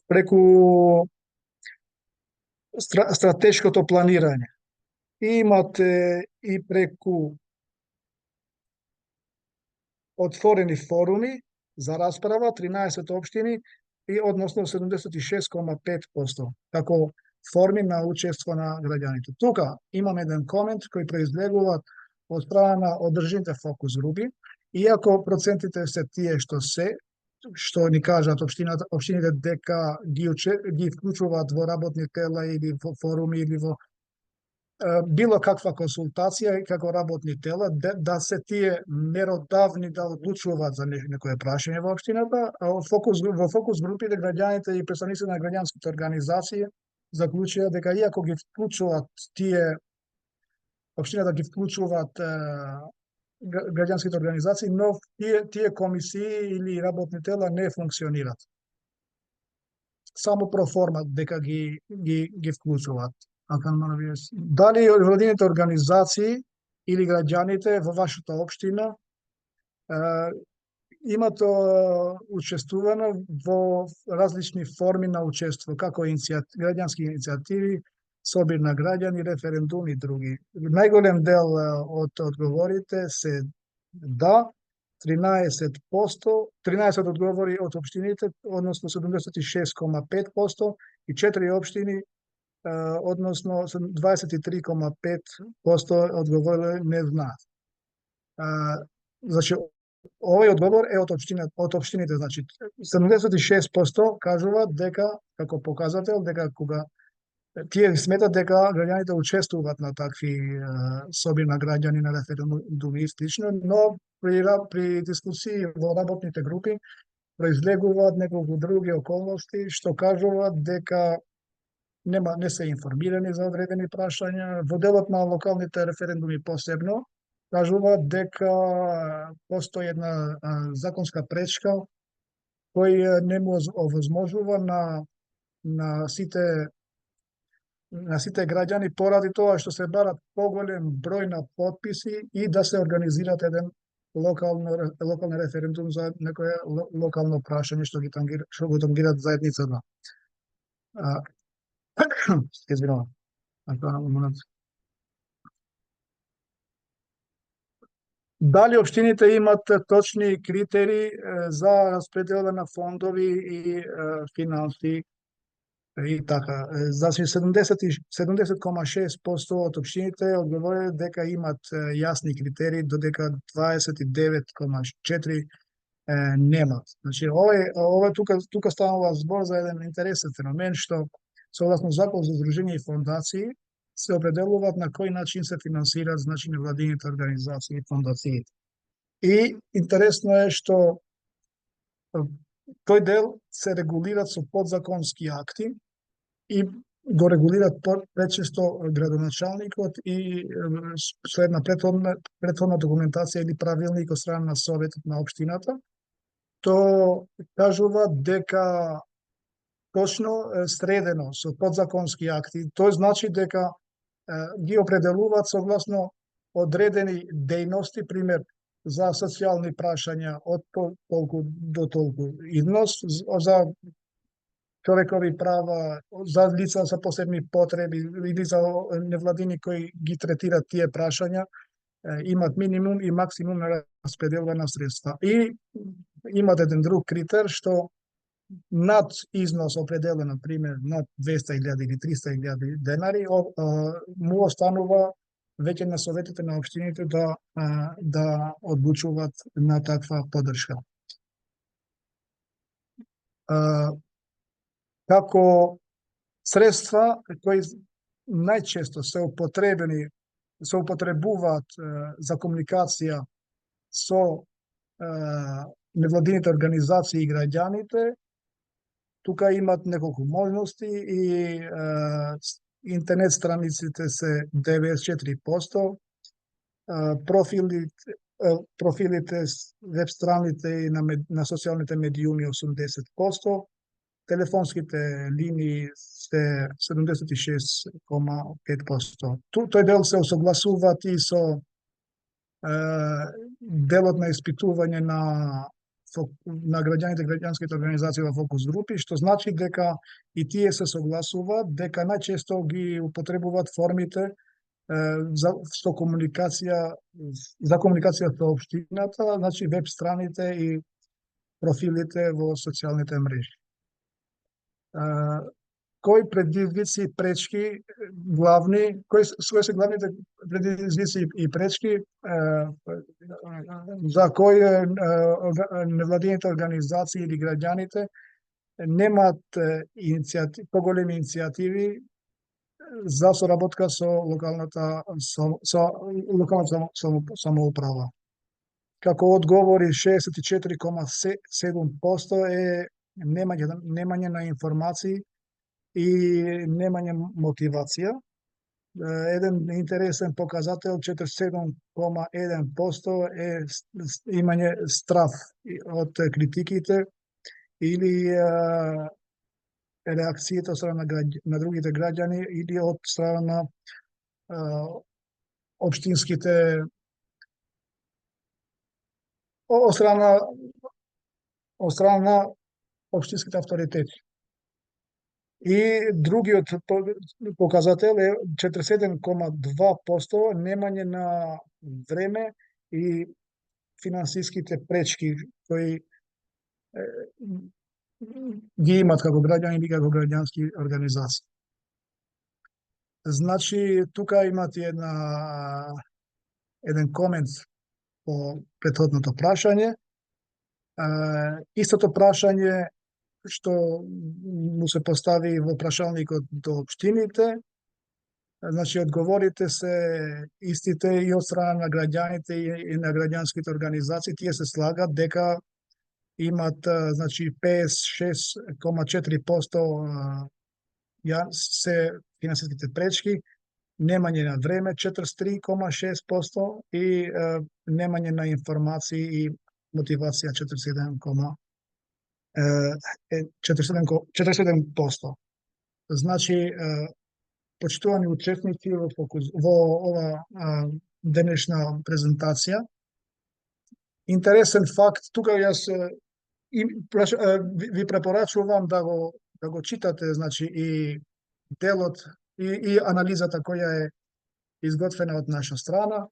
преку стратешкото планирање. Имате и преку отворени форуми за расправа 13 општини и односно 76,5% како форми на учество на граѓаните. Тука имаме еден комент кој произлегува од страна на одржаните фокус групи, иако процентите се тие што ни кажат општините дека ги вклучуваат во работни тела или во форуми или во било каква консултација и како работни тела да се тие меродавни да одлучуваат за некое прашање во општината, а во фокус групите граѓаните и представници на граѓанските организации заклучија дека иако ги вклучуваат тие општината ги вклучуваат граѓанските организации, но тие комисии или работни тела не функционират. Само проформа дека ги вклучуваат. Дали невладините организации или граѓаните во вашата општина имат учествувано во различни форми на учество, како граѓански иницијативи, собир на граѓани, референдум и други. Најголем дел од одговорите се да, 13% одговори од општините, односно 76,5% и 4 општини, односно 23,5% одговориле не знаат. Значи, овој одговор е од општините, значи 76% кажуваат дека, како показател, дека кога тие сметат дека граѓаните учествуваат на такви соби на граѓани, на референдуми и слично, но при дискусии во работните групи произлегуваат неколку други околности што кажуваат дека не се информирани за одредени прашања. Во делот на локалните референдуми посебно кажуваат дека постои една законска пречка кој не му овозможува на сите граѓани поради тоа што се барат поголем број на потписи и да се организираат еден локален референдум за некое локално прашање што го тангираат заедницата. Извинувам. Дали општините имат точни критерии за распределба на фондови и финанси и така? Значи 70,6% од општините одговориле дека имат јасни критерии, додека 29,4% немат. Значи ова тука станува збор за еден интересен феномен што согласно Закон за здружение и фондации се определуваат на кој начин се финансираат, значи, невладините организации и фондациите. И интересно е што тој дел се регулират со подзаконски акти и го регулират пречесто градоначалникот и со една претходна документација или правилник од страна на Советот на општината. То кажува дека точно средено со подзаконски акти, тој значи дека ги определуваат согласно одредени дејности, пример за социјални прашања од толку до толку износ, за човекови права, за лица со посебни потреби или за невладини кои ги третираат тие прашања, имат минимум и максимум на распределувана средства. И имат еден друг критер што над износ определен, например, над 200.000 или 300.000 денари, му останува веќе на советите на општините да одлучуваат на таква поддршка. Како средства кои најчесто се употребуваат за комуникација со невладините организации и граѓаните, тука имат неколку можности и интернет страниците се 94%, профилите, веб страните и на социјалните медиуми 80%, телефонските линии се 76,5%. Тој дел се осогласуваат и со делот на испитување на граѓаните, граѓанските организации во фокус групи, што значи дека и тие се согласуваат дека најчесто ги употребуваат формите за комуникација со општината, значи веб страните и профилите во социјалните мрежи. Кои предизвици и пречки главни, кои се главните предизвици и пречки за кои невладините организации или граѓаните немаат поголеми иницијативи за соработка со локалната самоуправа. Како одговори 64,7% е немање на информации и немање мотивација. Еден интересен показател, 47,1% е имање страф од критиките или реакцијата од страна на другите граѓани или од страна на општинските од страна на општинските авторитети. И другиот показател е 47,2% немање на време и финансиските пречки кои ги имат како граѓани или како граѓански организации. Значи, тука имате еден комент по претходното прашање. Истото прашање што му се постави во прашалникот до општините, значи одговорите се истите и од страна на граѓаните и на граѓанските организации, тие се слагат дека имат значи 56,4% се финансиските пречки, немање на време 43,6% и немање на информации и мотивација 47%. Значи, почитувани учесници во ова денешна презентација, интересен факт, тука јас ви препорачувам да го читате, значи, и делот и анализата која е изготвена од наша страна,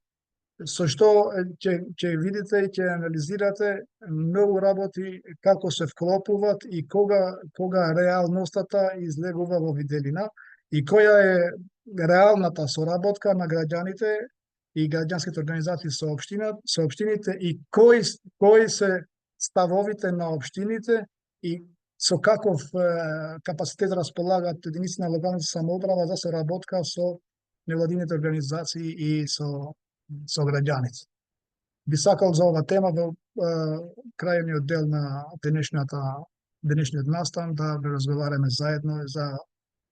со што ќе видите и ќе анализирате многу работи како се вклопуваат и кога реалноста излегува во виделина и која е реалната соработка на граѓаните и граѓанските организации со општините и кои се ставовите на општините и со каков капацитет располагаат единици на локалната самоуправа за соработка со невладините организации и со граѓаните. Би сакал за ова тема во крајниот дел на денешниот настан да разговараме заедно за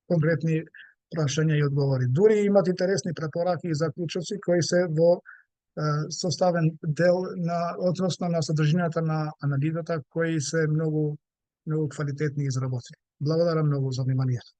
конкретни прашања и одговори. Дури имат интересни препораки и заклучоци кои се во составен дел односно на содржината на анализата кои се многу квалитетни изработени. Благодарам многу за вниманието.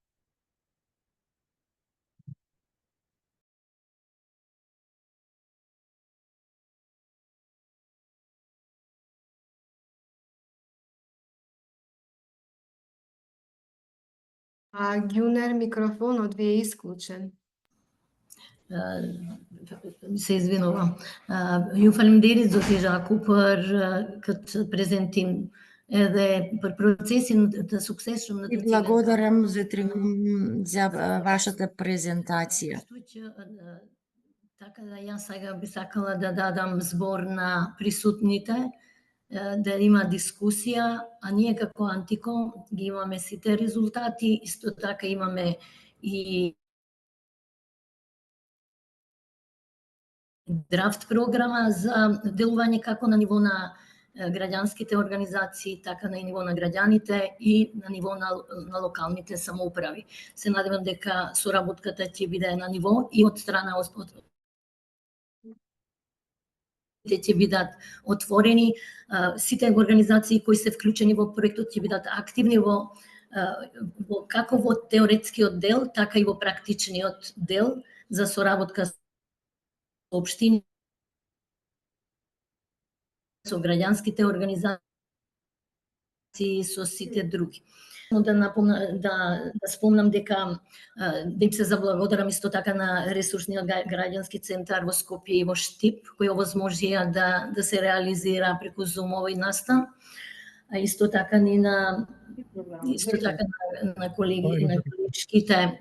Ѓунер, микрофонот ви е исклучен. Се извинувам. Ju faleminderit zoti Zhaku për këtë prezantim edhe për procesin të suksesshëm në И благодарам за вашата презентација. Така да јас сега би сакала да дадам збор на присутните, да има дискусија, а ние како Антиком ги имаме сите резултати, исто така имаме и драфт програма за делување како на ниво на граѓанските организации, така на ниво на граѓаните и на ниво на локалните самоуправи. Се надевам дека соработката ќе биде на ниво и од страна ќе бидат отворени, сите организации кои се вклучени во проектот ќе бидат активни во како во теоретскиот дел, така и во практичниот дел за соработка со општини, со граѓанските организации, со сите други. Да спомнам дека да им се заблагодарам исто така на ресурсниот граѓански центар во Скопје и во Штип, кои овозможија да се реализира преку Zoom овој настан, а исто така на колеги на количките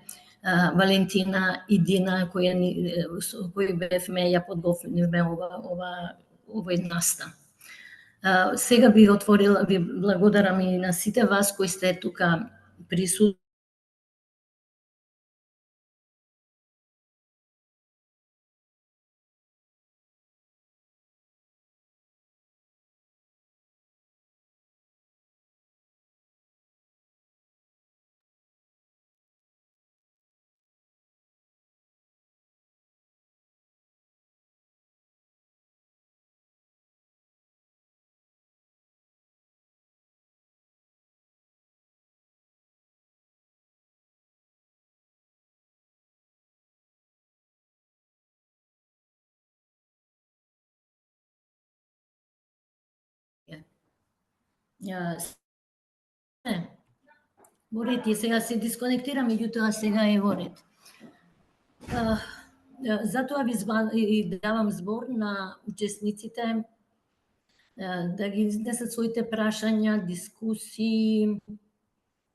Валентина и Дина кои бевме ја подготвивме овој настан. Сега би отворила, ви благодарам и на сите вас кои сте тука присутни Во ред е, сега се дисконектира, меѓутоа сега е во ред. Затоа ви давам збор на учесниците да ги изнесат своите прашања, дискусии,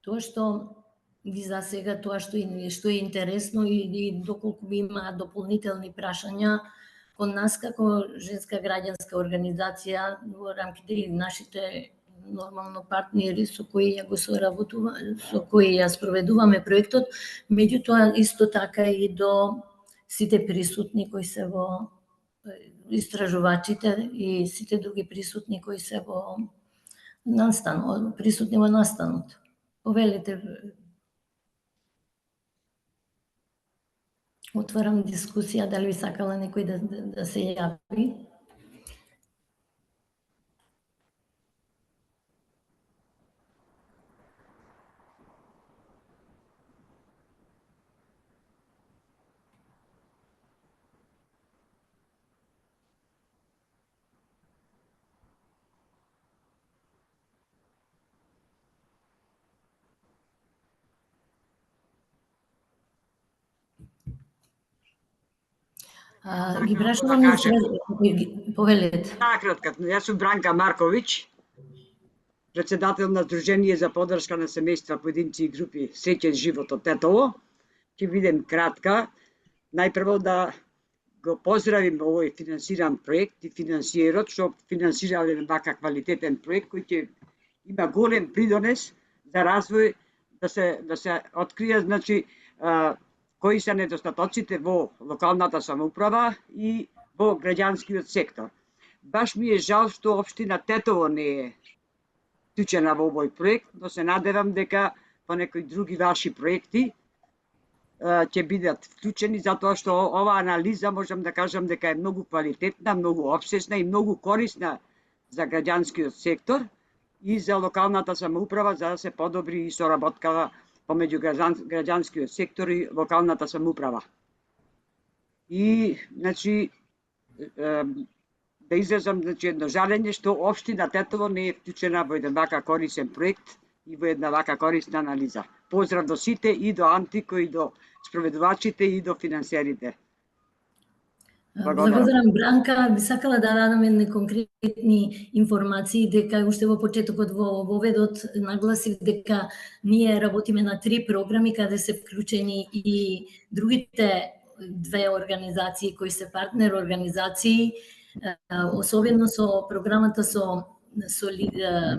тоа што ги засега, тоа што е интересно и доколку ви има дополнителни прашања кон нас како женска граѓанска организација во рамките и нашите нормално партнери со кои ја го соработуваме, со кои ја спроведуваме проектот, меѓутоа исто така и до сите присутни кои се во истражувачите и сите други присутни кои се во присутни во настанот. Повелете. Отварам дискусија, дали би сакала некој да се јави? Ги прашувам, повелете. Накратко, јас сум Бранка Марковиќ, председател на Сдружение за поддршка на семејства, поединци и групи Среќен живот од Тетово. Ќе бидем кратка. Најпрво да го поздравим овој финансиран проект и финансиерот што финансирале вака квалитетен проект кој ќе има голем придонес за развој, да се открие, значи, кои се недостатоците во локалната самоуправа и во граѓанскиот сектор. Баш ми е жал што општина Тетово не е вклучена во овој проект, но се надевам дека по некои други ваши проекти ќе бидат вклучени, затоа што оваа анализа можам да кажам дека е многу квалитетна, многу опсесна и многу корисна за граѓанскиот сектор и за локалната самоуправа, за да се подобри и соработкава помеѓу граѓанскиот сектор и локалната самоуправа. И, значи, да изразам, значи, едно жалење што општина Тетово не е вклучена во еден вака корисен проект и во една вака корисна анализа. Поздрав до сите, и до Антико, и до спроведувачите, и до финансерите. Благодарам, Бранка. Би сакала да дадам едни конкретни информации, дека уште во почетокот во воведот нагласив дека ние работиме на 3 програми каде се вклучени и другите 2 организации кои се партнер организации, особено со програмата со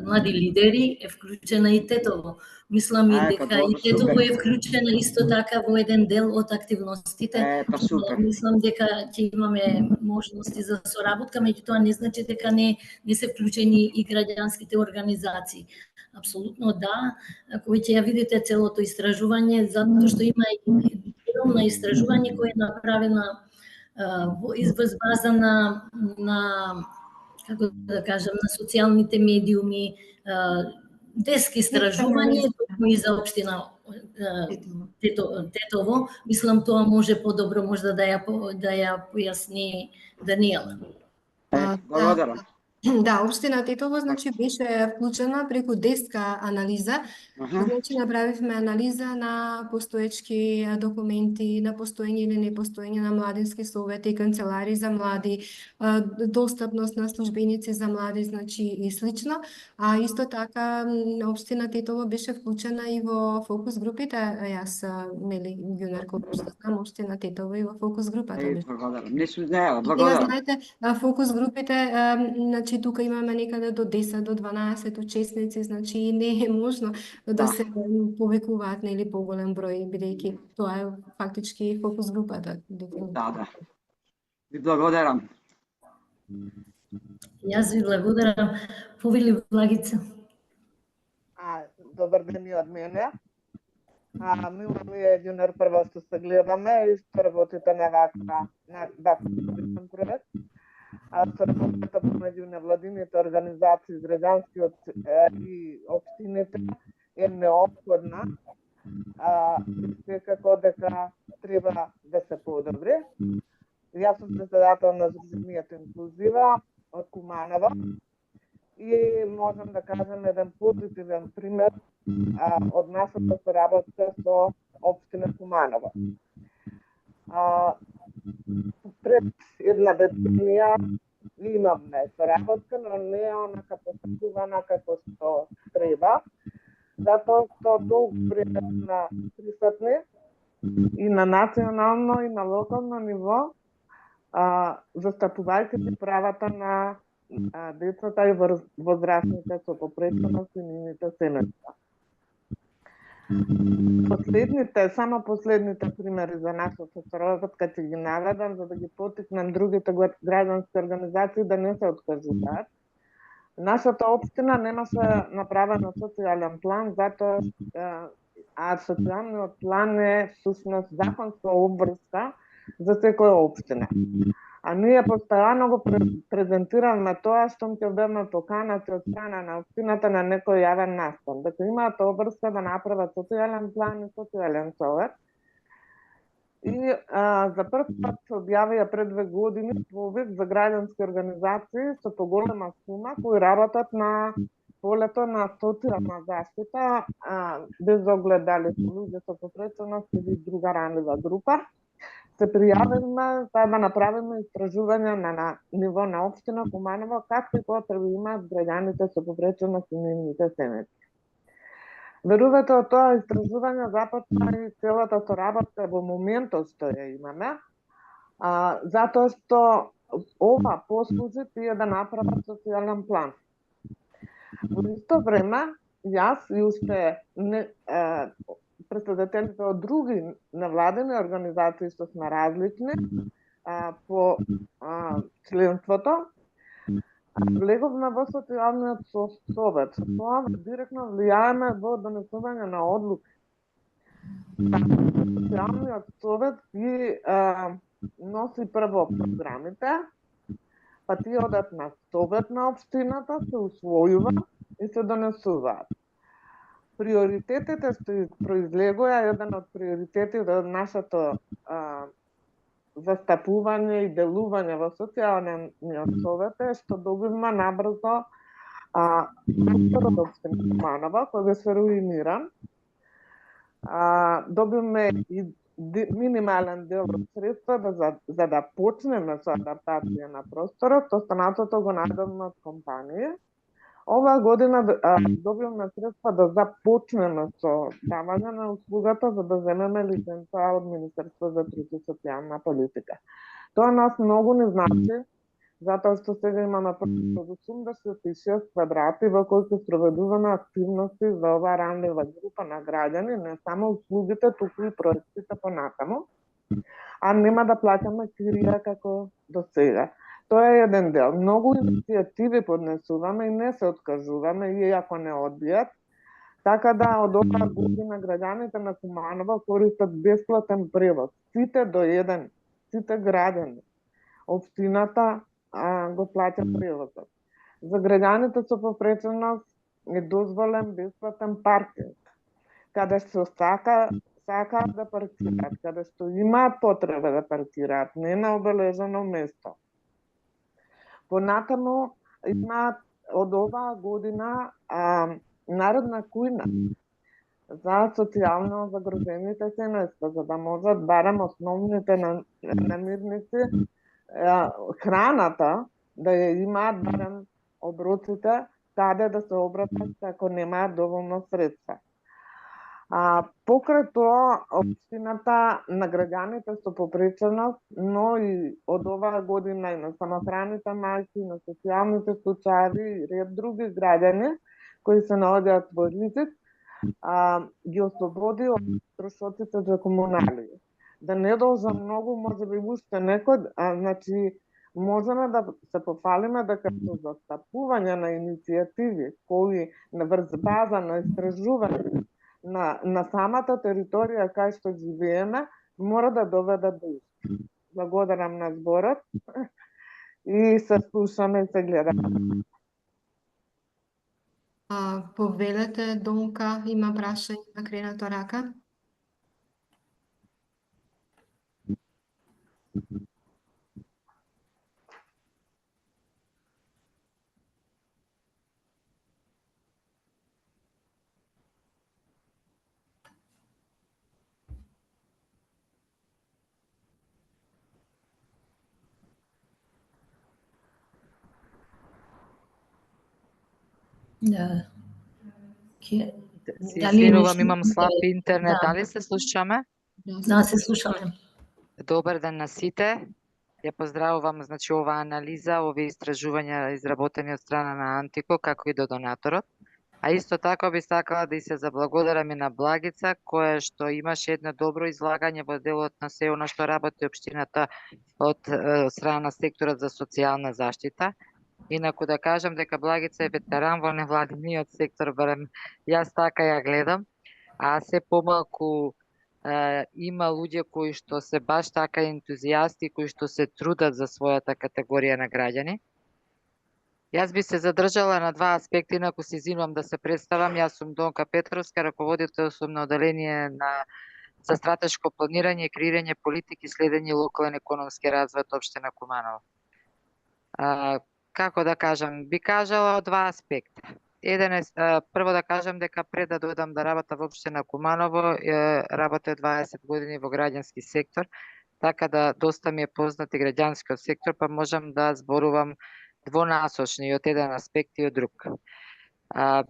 млади лидери е вклучена и Тетово. Мислам и дека и Тетово е вклучена исто така во еден дел од активностите. Мислам дека ќе имаме можности за соработка, меѓутоа не значи дека не се вклучени и граѓанските организации. Апсолутно да, кој ќе ја видите целото истражување, затоа што има и дело истражување кој е направена изврз база на како да кажам, на социјалните медиуми, деск истражување и за општина Тетово. Мислам тоа може подобро можда да ја појасни Даниела. Благодарам. Да, општина Тетово, значи, беше вклучена преку деска анализа. Значи, направивме анализа на постоечки документи, на постоење или непостоење на младински совети, канцелари за млади, достапност на службеници за млади, значи, и слично. А исто така, општина Тетово беше вклучена и во фокус групите. Јас, нели, јунарко, што знам, општина Тетово и во фокус групата. Благодарам. Не сум знаела, благодарам. Знаете, фокус групите, значи, тука имаме некаде до 10, до 12 учесници, значи не е можно да се повекуваат, нели, поголем број, бидејќи тоа е фактички фокус групата. Да. Ви благодарам. Јас ви благодарам. Повели Влагица. Добар ден и од мене. Мило ми е, Јунар, прво што се гледаме и што работите на вака проект. Соработката помеѓу невладините организации, граѓанскиот и општините е неопходна. Секако дека треба да се подобри. Јас сум председател на Сдруженијето Инклузива од Куманово и можам да кажам еден позитивен пример од нашата соработка со општина Куманово. Пред една деценија имавме соработка, но не е онака постапувана како што треба, затоа што долг време присутни и на национално и на локално ниво, застапувајќи правата на децата и возрастните со попреченост и нивните семејства. Само последните примери за нашата соработка ќе ги наведам, за да ги поттикнем другите граѓански организации да не се откажуваат. Нашата општина немаше направено социјален план, затоа социјалниот план е всушност законска обврска за секоја општина. А ние постојано го презентираме тоа што ќе бидеме поканати од страна на општината на некој јавен настан, дека имаат обврска да направат социјален план и социјален совет. И за прв пат се објавија пред 2 години повик за граѓански организации со поголема сума кои работат на полето на социјална заштита, без оглед дали се луѓе со попреченост или друга ранлива група. Се пријавивме за да направиме истражување на ниво на општина Куманово какви потреби имаат граѓаните со попреченост и нивните семејства. Верувате, од тоа истражување започна и целата соработка во моментот што ја имаме, затоа што ова послужи тие да направат социјален план. Во исто време, јас и уште претседателите од други невладени организации што сме различни по членството, влеговме во социјалниот совет. Тоа директно влијаеме во донесување на одлуки. Социјалниот совет ги носи прво програмите, па тие одат на совет на општината, се усвојува и се донесуваат. Приоритетите што произлегоа, еден од приоритетите од нашето застапување и делување во социјалниот совет е што добивме набрзо просторот од општина Куманово, кој беше руиниран. Добивме и минимален дел од средства за да почнеме со адаптација на просторот, останатото го најдовме од компанија. Оваа година добивме средства да започнеме со давање на услугата за да земеме лиценца од Министерство за труд и социјална политика. Тоа нас многу не значи, затоа што сега имаме простор од 86 квадрати во кој се спроведуваме активности за оваа ранлива група на граѓани, не само услугите, туку и проектите понатаму, а нема да плаќаме кирија како до сега. Тоа е еден дел. Многу иницијативи поднесуваме и не се откажуваме, иако не одбијат. Така да од оваа година граѓаните на Куманово користат бесплатен превоз. Сите до еден, сите граѓани. Општината го плаќа превозот. За граѓаните со попреченост е дозволен бесплатен паркинг. Каде што сакаат да паркираат, каде што имаат потреба да паркираат, не на обележено место. Понатаму имаат од оваа година народна кујна за социјално загрозените семејства, за да можат барем основните намирници, храната да ја имаат барем оброците каде да се обратат ако немаат доволно средства. Покрај тоа, општината на граѓаните со попреченост, но и од оваа година и на самохраните мајки, на социјалните случаи и ред други граѓани кои се наоѓаат во ризик, ги ослободи од трошоците за комуналии. Да не должам многу, може би уште некој, значи можеме да се пофалиме дека со застапување на иницијативи кои на врз база на истражување на самата територија кај што живееме, мора да доведат до успех. Благодарам на зборот и се слушаме и се гледаме. Повелете, Донка, има прашање на кренато рака? Да. Се Дали извинувам, имаш имам слаб интерес? интернет. Да. Дали се слушаме? Да, се слушаме. Добар ден на сите. Ја поздравувам, значи, оваа анализа, овие истражувања изработени од страна на Антико, како и до донаторот. А исто така би сакала да и се заблагодарам и на Благица, која што имаше едно добро излагање во делот на се она што работи општината од страна на секторот за социјална заштита. Инаку да кажам дека Благица е ветеран во невладиниот сектор, барем јас така ја гледам, а се помалку има луѓе кои што се баш така ентузијасти, кои што се трудат за својата категорија на граѓани. Јас би се задржала на два аспекти, инаку се извинувам да се представам. Јас сум Донка Петровска, раководител сум на оделение за стратешко планирање, креирање политики, следење и локален економски развој од општина Куманово. Како да кажам, би кажала од два аспекта. Еден е, прво да кажам дека пред да дојдам да работам во општина Куманово, работев 20 години во граѓански сектор, така да доста ми е познат и граѓанскиот сектор, па можам да зборувам двонасочно и од еден аспект и од друг.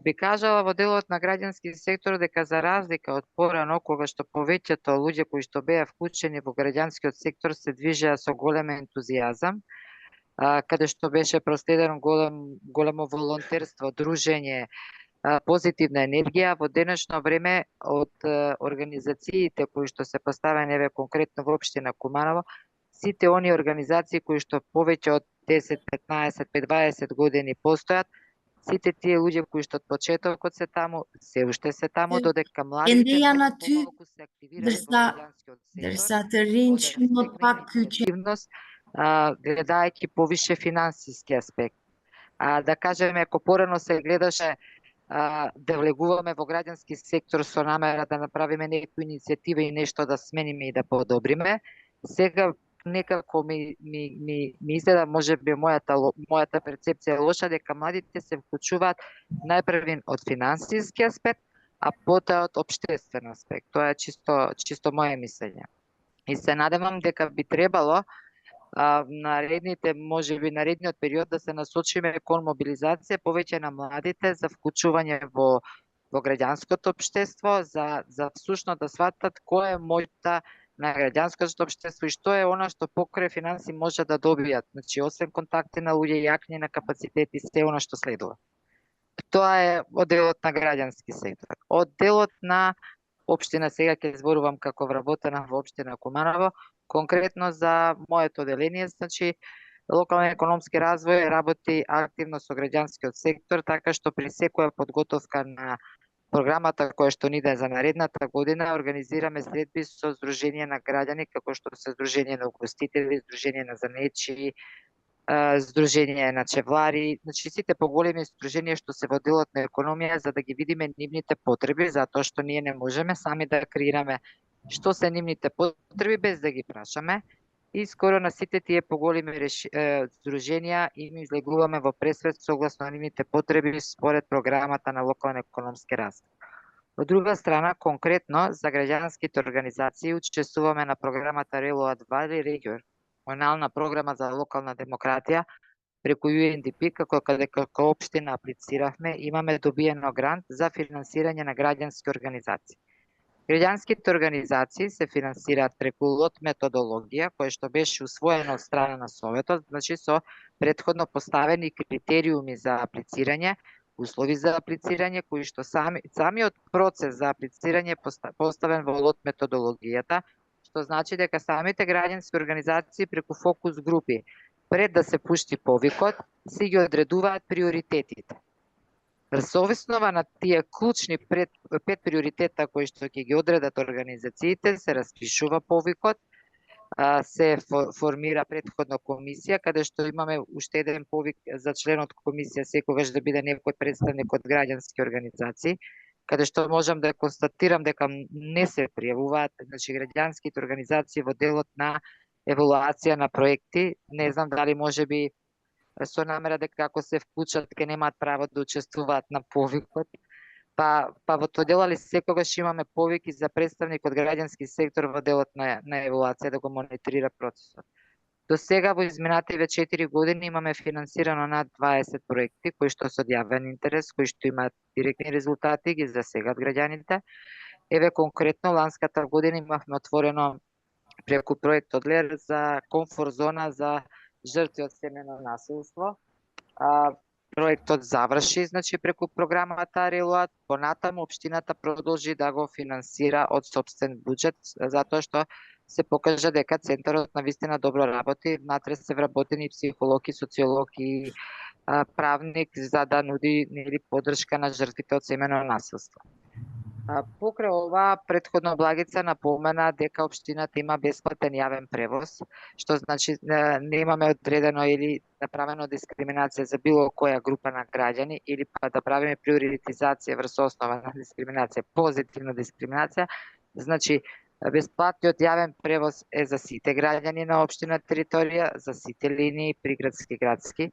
Би кажала во делот на граѓански сектор дека за разлика од порано, кога што повеќето луѓе кои што беа вклучени во граѓанскиот сектор се движеа со голем ентузијазам, каде што беше проследено големо волонтерство, дружење, позитивна енергија, во денешно време од организациите кои што се поставени еве конкретно во општина Куманово, сите они организации кои што повеќе од 10, 15, 20 години постојат, сите тие луѓе кои што од почетокот се таму, се уште се таму, додека младите помалку се активираат во граѓанскиот сектор, гледајќи повише финансиски аспект. Да кажеме, ако порано се гледаше да влегуваме во граѓански сектор со намера да направиме некои иницијатива и нешто да смениме и да подобриме, сега некако ми изгледа, можеби мојата перцепција е лоша, дека младите се вклучуваат најпрвин од финансиски аспект, а потоа од општествен аспект. Тоа е чисто моје мислење. И се надевам дека би требало можеби наредниот период да се насочиме кон мобилизација повеќе на младите за вклучување во граѓанското општество, за всушност да сватат која е моќта на граѓанското општество и што е она што покрај финанси може да добијат. Значи, освен контакти на луѓе, јакни на капацитети, се она што следува. Тоа е од делот на граѓански сектор. Од делот на општина, сега ќе зборувам како вработена во општина Куманово, конкретно за моето оделение, значи, локален економски развој работи активно со граѓанскиот сектор, така што при секоја подготовка на програмата која што ни иде за наредната година, организираме следби со Сдружение на граѓани, како што се Сдружение на угостители, Сдружение на занечи, Сдружение на чевлари, значи сите поголеми сдруженија што се во делот на економија, за да ги видиме нивните потреби, затоа што ние не можеме сами да креираме што се нивните потреби без да ги прашаме. И скоро на сите тие поголеми сдруженија им излегуваме во пресвет согласно нивните потреби според програмата на локален економски развој. Од друга страна, конкретно за граѓанските организации учествуваме на програмата RELOA 2 или регионална програма за локална демократија преку UNDP, како општина аплициравме, имаме добиено грант за финансирање на граѓански организации. Граѓанските организации се финансираат преку лот методологија, која што беше усвоена од страна на Советот, значи со претходно поставени критериуми за аплицирање, услови за аплицирање, кои што самиот процес за аплицирање поставен во лот методологијата, што значи дека самите граѓански организации преку фокус групи, пред да се пушти повикот, си ги одредуваат приоритетите. Со основа на тие клучни 5 приоритета кои што ќе ги одредат организациите, се распишува повикот, се формира претходно комисија, каде што имаме уште еден повик за член од комисија, секогаш да биде некој представник од граѓански организации, каде што можам да констатирам дека не се пријавуваат, значи граѓанските организации во делот на евалуација на проекти. Не знам дали можеби со намера дека ако се вклучат ќе немаат право да учествуваат на повикот. Па во тоа дело ли секогаш имаме повики за представник од граѓански сектор во делот на евалуација да го мониторира процесот. До сега во изминативе 4 години имаме финансирано над 20 проекти кои што се од јавен интерес, кои што имаат директни резултати, ги засегат граѓаните. Еве конкретно ланската година имавме отворено преку проектот ЛЕР за комфорт зона за жртви од семејно насилство. Проектот заврши, значи преку програмата Релоат, понатаму општината продолжи да го финансира од сопствен буџет, затоа што се покажа дека центарот навистина добро работи, внатре се вработени психолог и социолог и правник за да нуди поддршка на жртвите од семејно насилство. Покрај ова, претходно Благица напомена дека општината има бесплатен јавен превоз, што значи не имаме одредено или направено дискриминација за било која група на граѓани или па да правиме приоритизација врз основа на дискриминација, позитивна дискриминација. Значи, бесплатниот јавен превоз е за сите граѓани на општина територија, за сите линии, приградски, градски.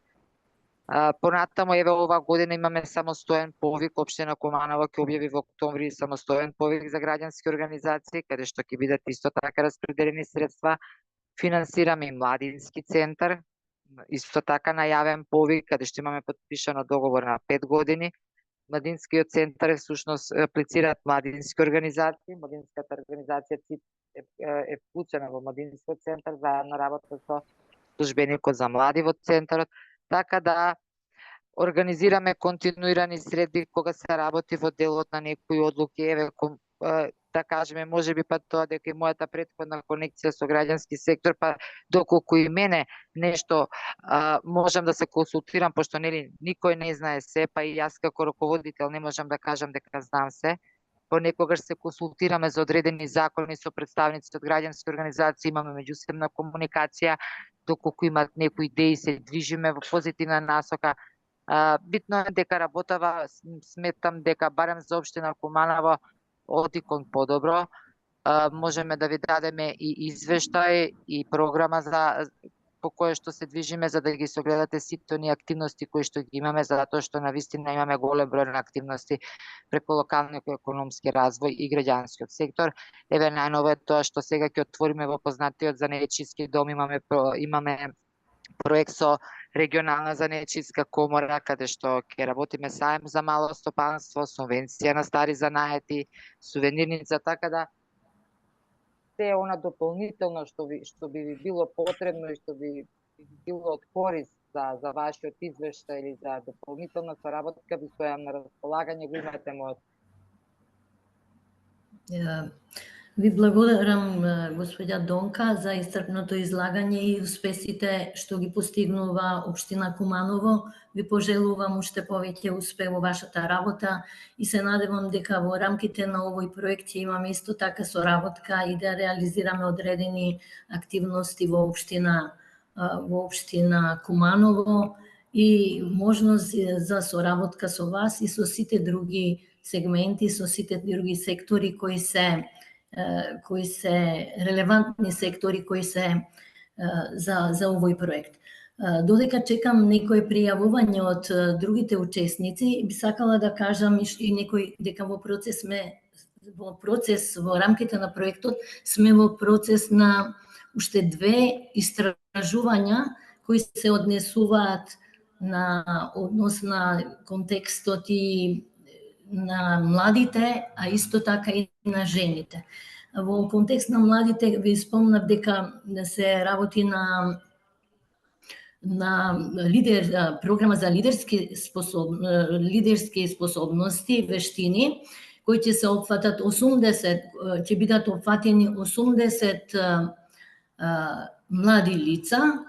Понатаму, еве ова година имаме самостоен повик, општина Куманово ќе објави во октомври самостоен повик за граѓански организации, каде што ќе бидат исто така распределени средства. Финансираме и младински центар, исто така на јавен повик, каде што имаме подпишано договор на 5 години. Младинскиот центар е всушност аплицираат младински организации, младинската организација ЦИТ е вклучена во младинскиот центар, заедно работа со службеникот за млади во центарот, така да организираме континуирани средби кога се работи во делот на некои одлуки, еве да кажеме можеби па тоа дека и мојата претходна конекција со граѓански сектор, па доколку и мене нешто можам да се консултирам, пошто нели никој не знае се, па и јас како раководител не можам да кажам дека знам се. Понекогаш се консултираме за одредени закони со представници од граѓански организации, имаме меѓусебна комуникација, доколку имаат некои идеи се движиме во позитивна насока. Битно е дека работава, сметам дека барем за општина Куманово оди кон подобро. Можеме да ви дадеме и извештај и програма по која што се движиме за да ги согледате сите оние активности кои што ги имаме, затоа што навистина имаме голем број на активности преку локалниот економски развој и граѓанскиот сектор. Еве најново е тоа што сега ќе отвориме во познатиот занечиски дом, имаме проект со регионална занечиска комора, каде што ќе работиме саем за мало стопанство, субвенција на стари занаети, сувенирница, така да се она дополнително што би ви било потребно и што би било од корист за вашиот извештај или за дополнителна соработка, би стојам на располагање, го имате мојот. Ви благодарам, господја Донка, за исцрпното излагање и успесите што ги постигнува општина Куманово. Ви пожелувам уште повеќе успех во вашата работа и се надевам дека во рамките на овој проект ќе имаме исто така соработка и да реализираме одредени активности во општина Куманово и можност за соработка со вас и со сите други сегменти, со сите други сектори кои се релевантни сектори кои се за овој проект. Додека чекам некој пријавување од другите учесници, би сакала да кажам и некој дека во рамките на проектот сме во процес на уште 2 истражувања кои се однесуваат на однос на контекстот и на младите, а исто така и на жените. Во контекст на младите ви спомнав дека се работи на програма за лидерски способности, вештини, кои ќе се опфатат 80, ќе бидат опфатени 80 млади лица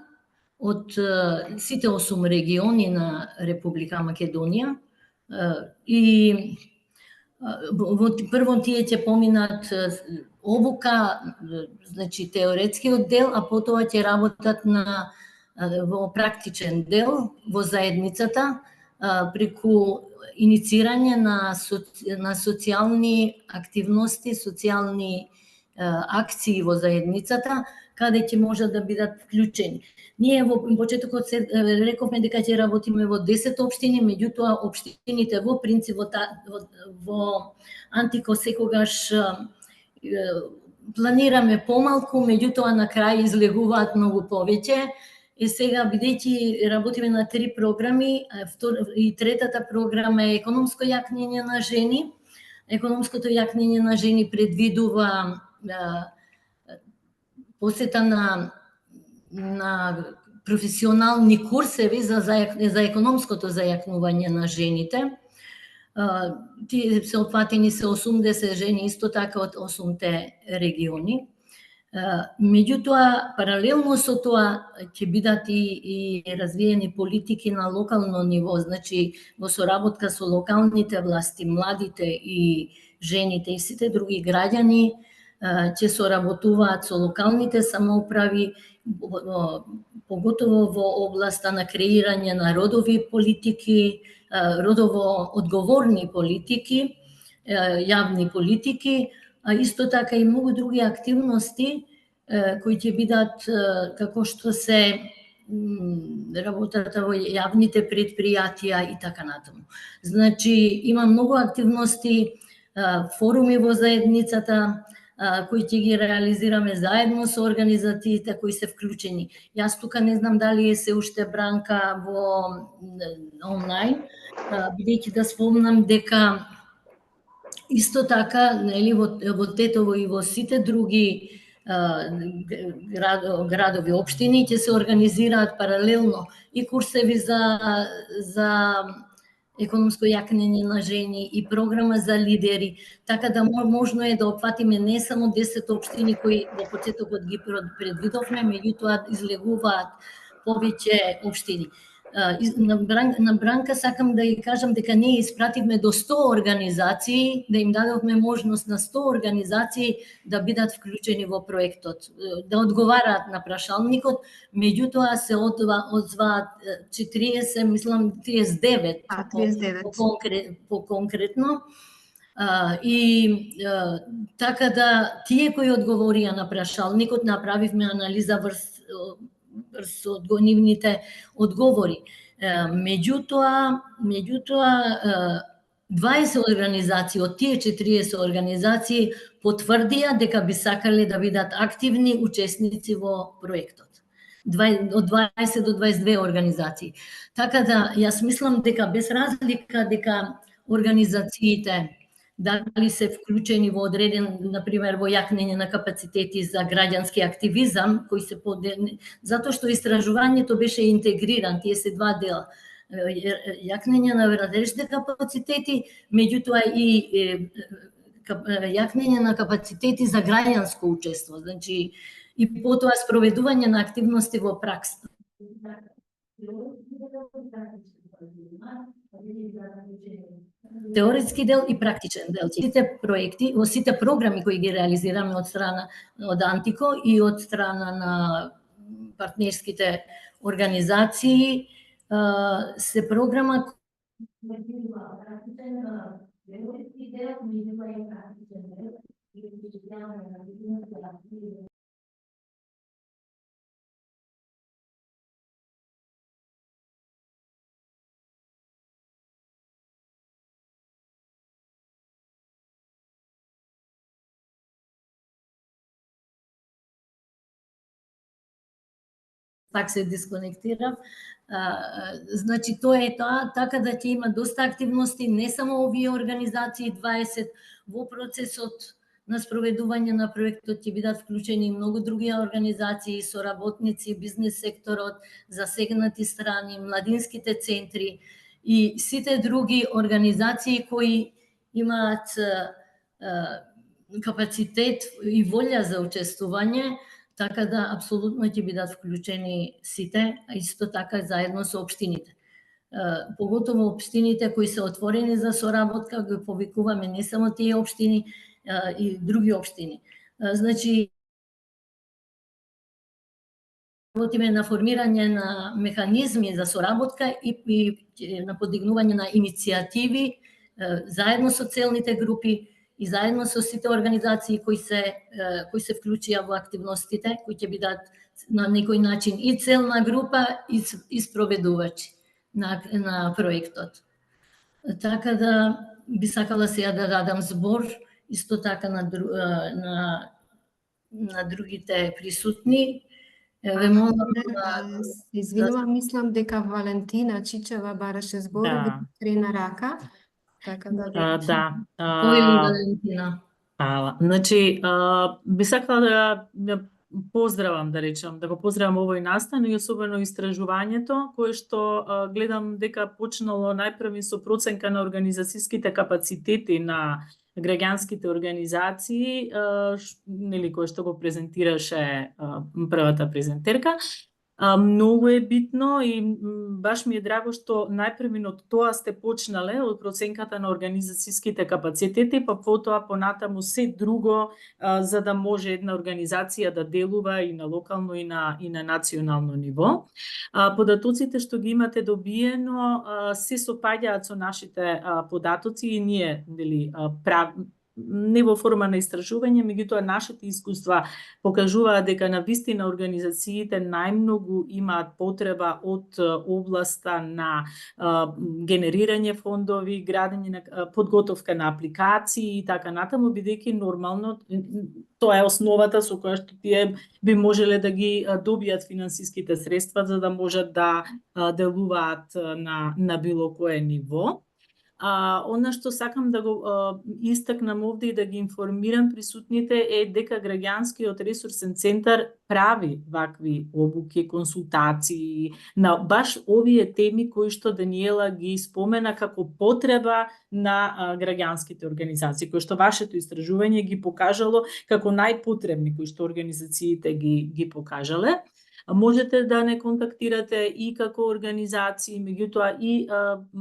од сите 8 региони на Република Македонија. И прво тие ќе поминат обука, значи теоретскиот дел, а потоа ќе работат во практичен дел во заедницата преку иницирање на социјални активности, социјални акции во заедницата, каде ќе можат да бидат вклучени. Ние во почетокот рековме дека ќе работиме во 10 општини, меѓутоа општините во принцип во Антико секогаш планираме помалку, меѓутоа на крај излегуваат многу повеќе. И сега, бидејќи работиме на 3 програми, и третата програма е економско јакнење на жени. Економското јакнење на жени предвидува посета на професионални курсеви за економското зајакнување на жените. Тие се опфатени се 80 жени, исто така од 8 региони. Меѓутоа, паралелно со тоа ќе бидат и развиени политики на локално ниво, значи во соработка со локалните власти, младите и жените и сите други граѓани ќе соработуваат со локалните самоуправи, поготово во областа на креирање на родови политики, родово одговорни политики, јавни политики, а исто така и многу други активности кои ќе бидат како што се работата во јавните предпријатија и така натаму. Значи, има многу активности, форуми во заедницата, кои ќе ги реализираме заедно со организациите кои се вклучени. Јас тука не знам дали е се уште Бранка во онлайн, бидејќи да спомнам дека исто така, нели, во Тетово и во сите други градови, општини ќе се организираат паралелно и курсеви за економско јакнење на жени и програма за лидери, така да можно е да опфатиме не само 10 општини кои во почетокот ги предвидовме, меѓутоа излегуваат повеќе општини. На Бранка сакам да ја кажам дека ние испративме до 100 организации, да им дадовме можност на 100 организации да бидат вклучени во проектот, да одговараат на прашалникот, меѓутоа се одзваат 40, мислам 39, 39. По конкретно. И така да тие кои одговорија на прашалникот, направивме анализа врз нивните одговори. Меѓутоа 20 организации од тие 40 организации потврдија дека би сакале да бидат активни учесници во проектот. Од 20 до 22 организации. Така да, јас мислам дека без разлика дека организациите дали се вклучени во одреден, например, во јакнење на капацитети за граѓански активизам, кои се затоа што истражувањето беше интегриран, тие се два дела. Јакнење на различните капацитети, меѓутоа и јакнење на капацитети за граѓанско учество, значи и потоа спроведување на активности во пракса. Теоретски дел и практичен дел. Сите проекти, во сите програми кои ги реализираме од страна од Антико и од страна на партнерските организации, се програма пак се дисконектирав. Значи, тоа е тоа, така да ќе има доста активности, не само овие организации 20 во процесот на спроведување на проектот ќе бидат вклучени и многу други организации, соработници, бизнес секторот, засегнати страни, младинските центри и сите други организации кои имаат капацитет и волја за учествување, така да апсолутно ќе бидат вклучени сите, а исто така заедно со општините. Поготово општините кои се отворени за соработка, ги повикуваме не само тие општини, и други општини. Значи, работиме на формирање на механизми за соработка и на подигнување на иницијативи заедно со целните групи и заедно со сите организации кои се вклучија во активностите, кои ќе бидат на некој начин и целна група и спроведувачи на проектот. Така да би сакала сега да дадам збор исто така на на другите присутни. Ве молам Се извинувам, мислам дека Валентина Чичева бараше зборува трена рака. Така да. Да. Кој Валентина? Значи, би сакала да поздравам, да речам, да го поздравам овој настан и особено истражувањето, кое што гледам дека почнало најпрви со проценка на организацијските капацитети на граѓанските организации, нели, кое што го презентираше првата презентерка. Многу е битно и баш ми е драго што најпрви од тоа сте почнале, од проценката на организацијските капацитети, па потоа понатаму се друго, за да може една организација да делува и на локално и на национално ниво. Податоците што ги имате добиено се сопаѓаат со нашите податоци и ние, нели, не во форма на истражување, меѓутоа нашите искуства покажуваат дека навистина организациите најмногу имаат потреба од областа на генерирање фондови, градење на подготовка на апликации и така натаму, бидејќи нормално тоа е основата со која што тие би можеле да ги добијат финансиските средства за да можат да делуваат на било кое ниво. Она што сакам да го истакнам овде и да ги информирам присутните е дека граѓанскиот ресурсен центар прави вакви обуки, консултации на баш овие теми кои што Даниела ги спомена како потреба на граѓанските организации, кои што вашето истражување ги покажало како најпотребни, кои што организациите ги покажале. Можете да не контактирате и како организации, меѓутоа и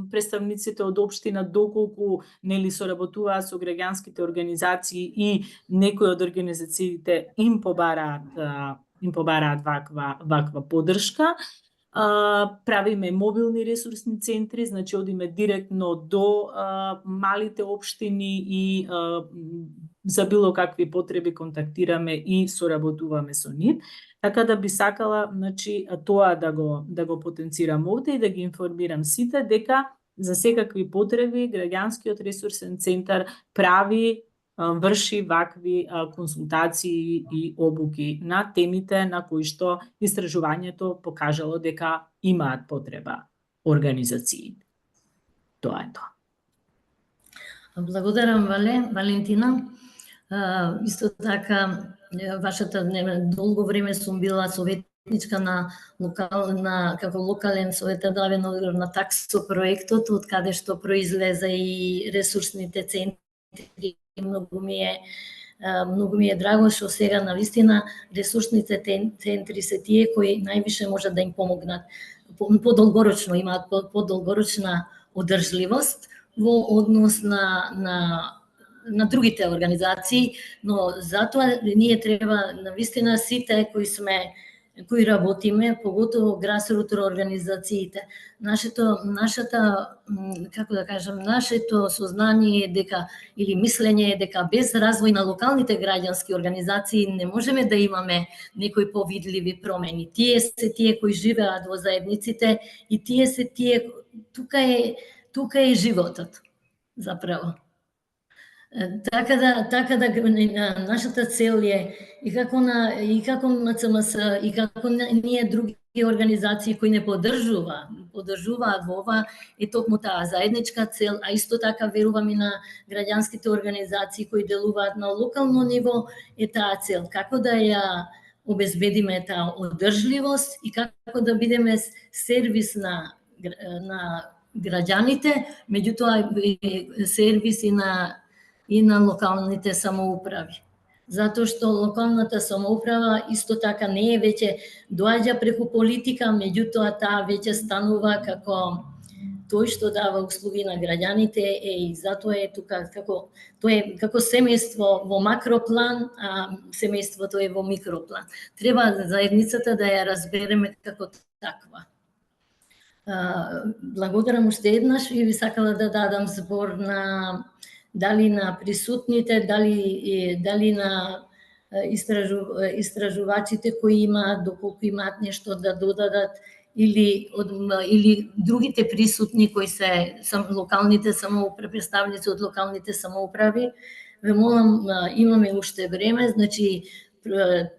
представниците од општина доколку нели соработуваат со граѓанските организации и некои од организациите им побараат ваква поддршка. Правиме мобилни ресурсни центри, значи одиме директно до малите општини и за било какви потреби контактираме и соработуваме со нив. Така да би сакала, значи, тоа да го потенцирам овде и да ги информирам сите дека за секакви потреби граѓанскиот ресурсен центар врши вакви консултации и обуки на темите на кои што истражувањето покажало дека имаат потреба организации. Тоа е тоа. Благодарам, Валентина. Исто така, вашата долго време сум била советничка како локален советодавен одбор на таксо проектот, од каде што произлезе и ресурсните центри. Многу ми е драго што сега навистина ресурсните центри се тие кои највише можат да им помогнат. Подолгорочно имаат подолгорочна одржливост во однос на другите организации, но затоа ние треба навистина сите кои работиме, поготово грасрут организациите, нашето сознание е дека или мислење е дека без развој на локалните граѓански организации не можеме да имаме некои повидливи промени. Тие се тие кои живеат во заедниците и тие се тие, тука е животот заправо. Така да нашата цел е и како на ЦМС и како ние други организации кои не поддржуваат во ова е токму таа заедничка цел, а исто така верувам и на граѓанските организации кои делуваат на локално ниво е таа цел, како да ја обезбедиме таа одржливост и како да бидеме сервис на граѓаните, меѓутоа сервис и на локалните самоуправи. Затоа што локалната самоуправа исто така не е веќе доаѓа преку политика, меѓутоа таа веќе станува како тој што дава услуги на граѓаните и затоа е тука како семејство во макроплан, а семејството е во микроплан. Треба заедницата да ја разбереме како таква. Благодарам уште еднаш и би сакала да дадам збор дали на присутните, дали на истражувачите кои имаат, доколку имаат нешто да додадат, или другите присутни кои се локалните самоуправи, представници од локалните самоуправи. Ве молам, имаме уште време, значи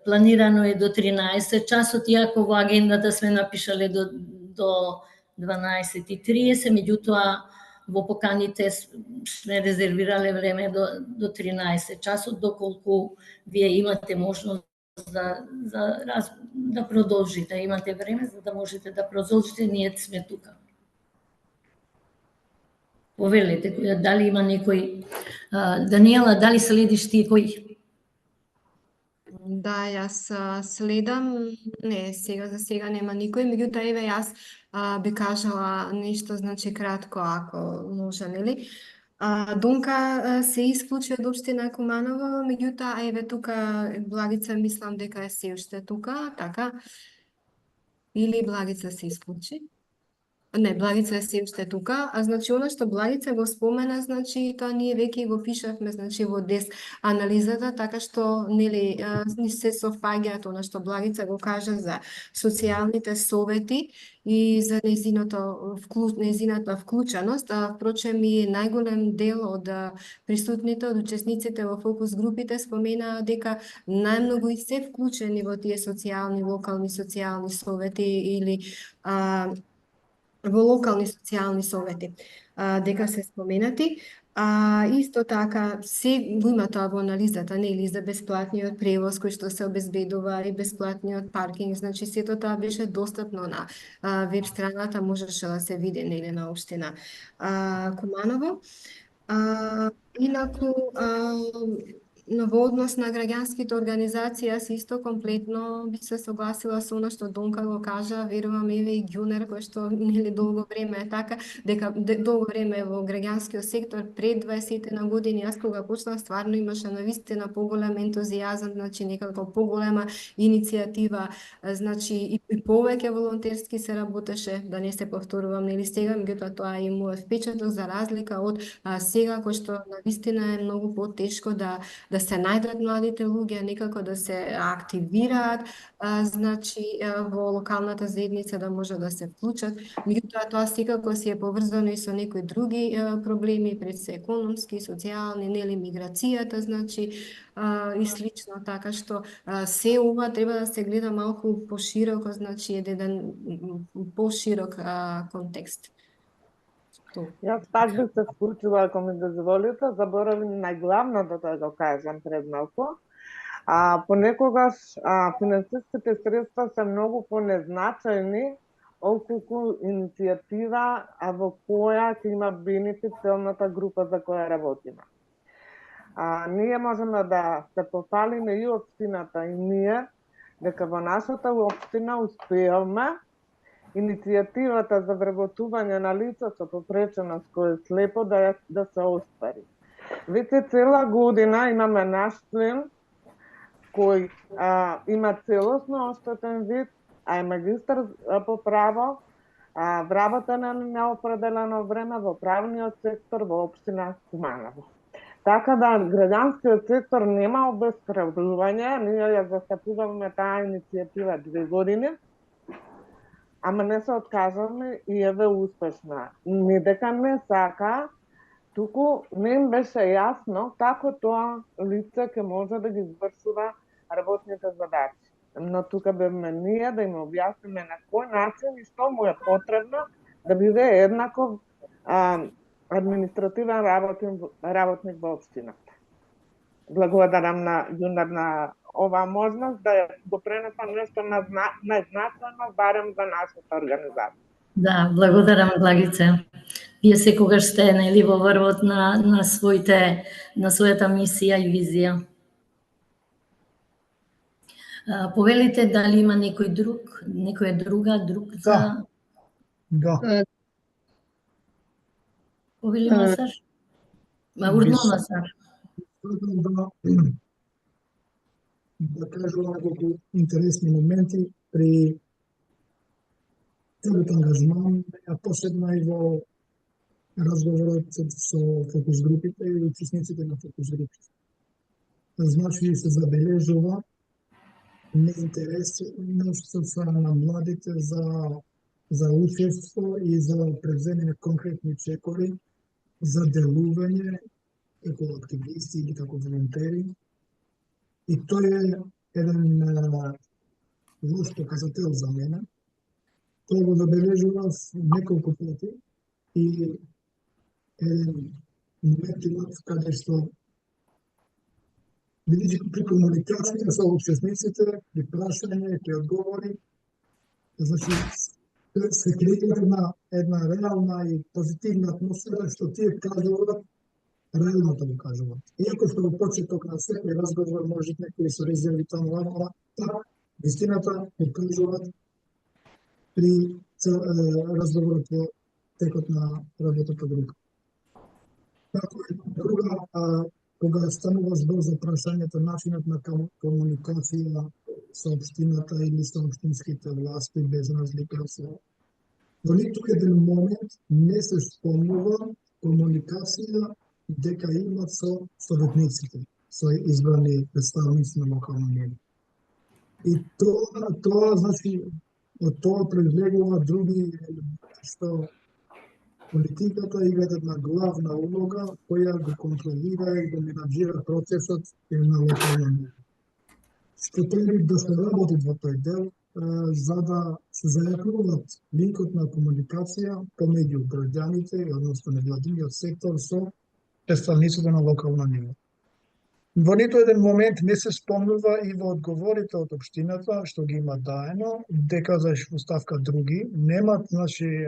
планирано е до 13 часот, иако во агендата сме напишале до 12:30, меѓутоа во поканите сме резервирале време до 13 часот, доколку вие имате можност да продолжите, имате време за да можете да продолжите, ние сме тука. Повелете, дали има некој... Даниела, дали следиш ти кој? Да, јас следам, не, за сега нема никој, меѓутоа еве јас би кажала нешто, значи кратко, ако може, нели? Донка се исклучи од општина Куманово, меѓутоа еве тука Благица мислам дека е се уште тука, така? Или Благица се исклучи? Не, Благица е се уште тука, значи она што Благица го спомена, значи тоа ние веќе го пишавме, значи во деск анализата, така што нели ни се софаѓаат она што Благица го кажа за социјалните совети и за незината вклученост, впрочем и најголем дел од присутните, од учесниците во фокус групите споменаа дека најмногу и се вклучени во тие социјални, локални социјални совети или во локални социјални совети, дека се споменати. Исто така, се го има тоа во анализата, нели, за бесплатниот превоз кој што се обезбедува и бесплатниот паркинг, значи сето тоа беше достапно на веб страната, можеше да се види, нели, на општина Куманово. Инаку, но во однос на граѓанските организации, јас исто комплетно би се согласила со она што Донка го кажа, верувам еве и Ѓунер, кој што нели долго време е така, дека долго време е во граѓанскиот сектор, пред 20 на години, јас кога почнав стварно имаше навистина поголем ентузијазам, значи некако поголема иницијатива, значи и повеќе волонтерски се работеше, да не се повторувам, нели сега, меѓутоа тоа е мојот впечаток за разлика од сега кој што навистина е многу потешко да се најдат младите луѓе, некако да се активираат, значи во локалната заедница да може да се вклучат. Меѓутоа тоа секако си е поврзано и со некои други проблеми, пред се економски, социјални, нели миграцијата, значи и слично, така што се ова треба да се гледа малку пошироко, значи еден поширок контекст. Јас пак би се вклучила, ако ми дозволите, заборавам најглавното да го кажам пред малку. Понекогаш финансиските средства се многу понезначајни отколку иницијатива во која ќе има бенефит целната група за која работиме. Ние можеме да се пофалиме и општината и ние дека во нашата општина успеавме иницијативата за вработување на лица со попреченост кој е слепо да се оствари. Веќе цела година имаме наш член кој има целосно оштетен вид, е магистар по право, вработен на неопределено време во правниот сектор во општина Куманово. Така да граѓанскиот сектор нема обесхрабрување, ние ја застапуваме таа иницијатива 2 години, ама не се откажаме и еве успешна. Не дека не сака, туку не им беше јасно како тоа лице ќе може да ги извршува работните задачи. Но тука бевме ние да им објасниме на кој начин и што му е потребно да биде еднаков административен работник во општината. Благодарам на Ѓунер на оваа можност да го пренесам нешто најзначајно барем за нашата организација. Да, благодарам, Благице. Вие секогаш сте нели во врвот на својата мисија и визија. Повелите дали има некој друг за... Да. Повели Масар? Урно Масар. Да кажувам неколку интересни моменти при целиот ангажман, а посебно и во разговорот со фокус групите и учесниците на фокус групите. Значи се забележува неинтересност на младите за учество и за превземање конкретни чекови за делување како активисти или како волонтери. И тоа е еден лош показател за мене. Тоа го забележував неколку пати и еден момент имав каде што бидејќи при комуникација со учесниците, при прашање, при одговори, значи се креира една реална и позитивна атмосфера што тие кажуваат, реалното го кажуваат. Иако што во почеток на секој разговор може некои со резерви таму, ама так, вистината го кажуваат при разговорот во текот на работата група. Како е друга, кога станува збор за прашањето, начинот на комуникација со општината или со општинските власти, без разлика со... Во ниту еден момент не се спомнува комуникација дека имат со советниците, со избрани представници на локално ниво. И тоа значи, од тоа произлегува други што политиката има една главна улога која го контролира и го менаџира процесот на локално ниво. Што треба да се работи во тој дел, за да се зајакнуваат линкот на комуникација помеѓу граѓаните, односно невладиниот сектор со представниците на локално ниво. Во ниту еден момент не се спомнува и во одговорите од општината што ги има даено, дека во ставка други немат, значи,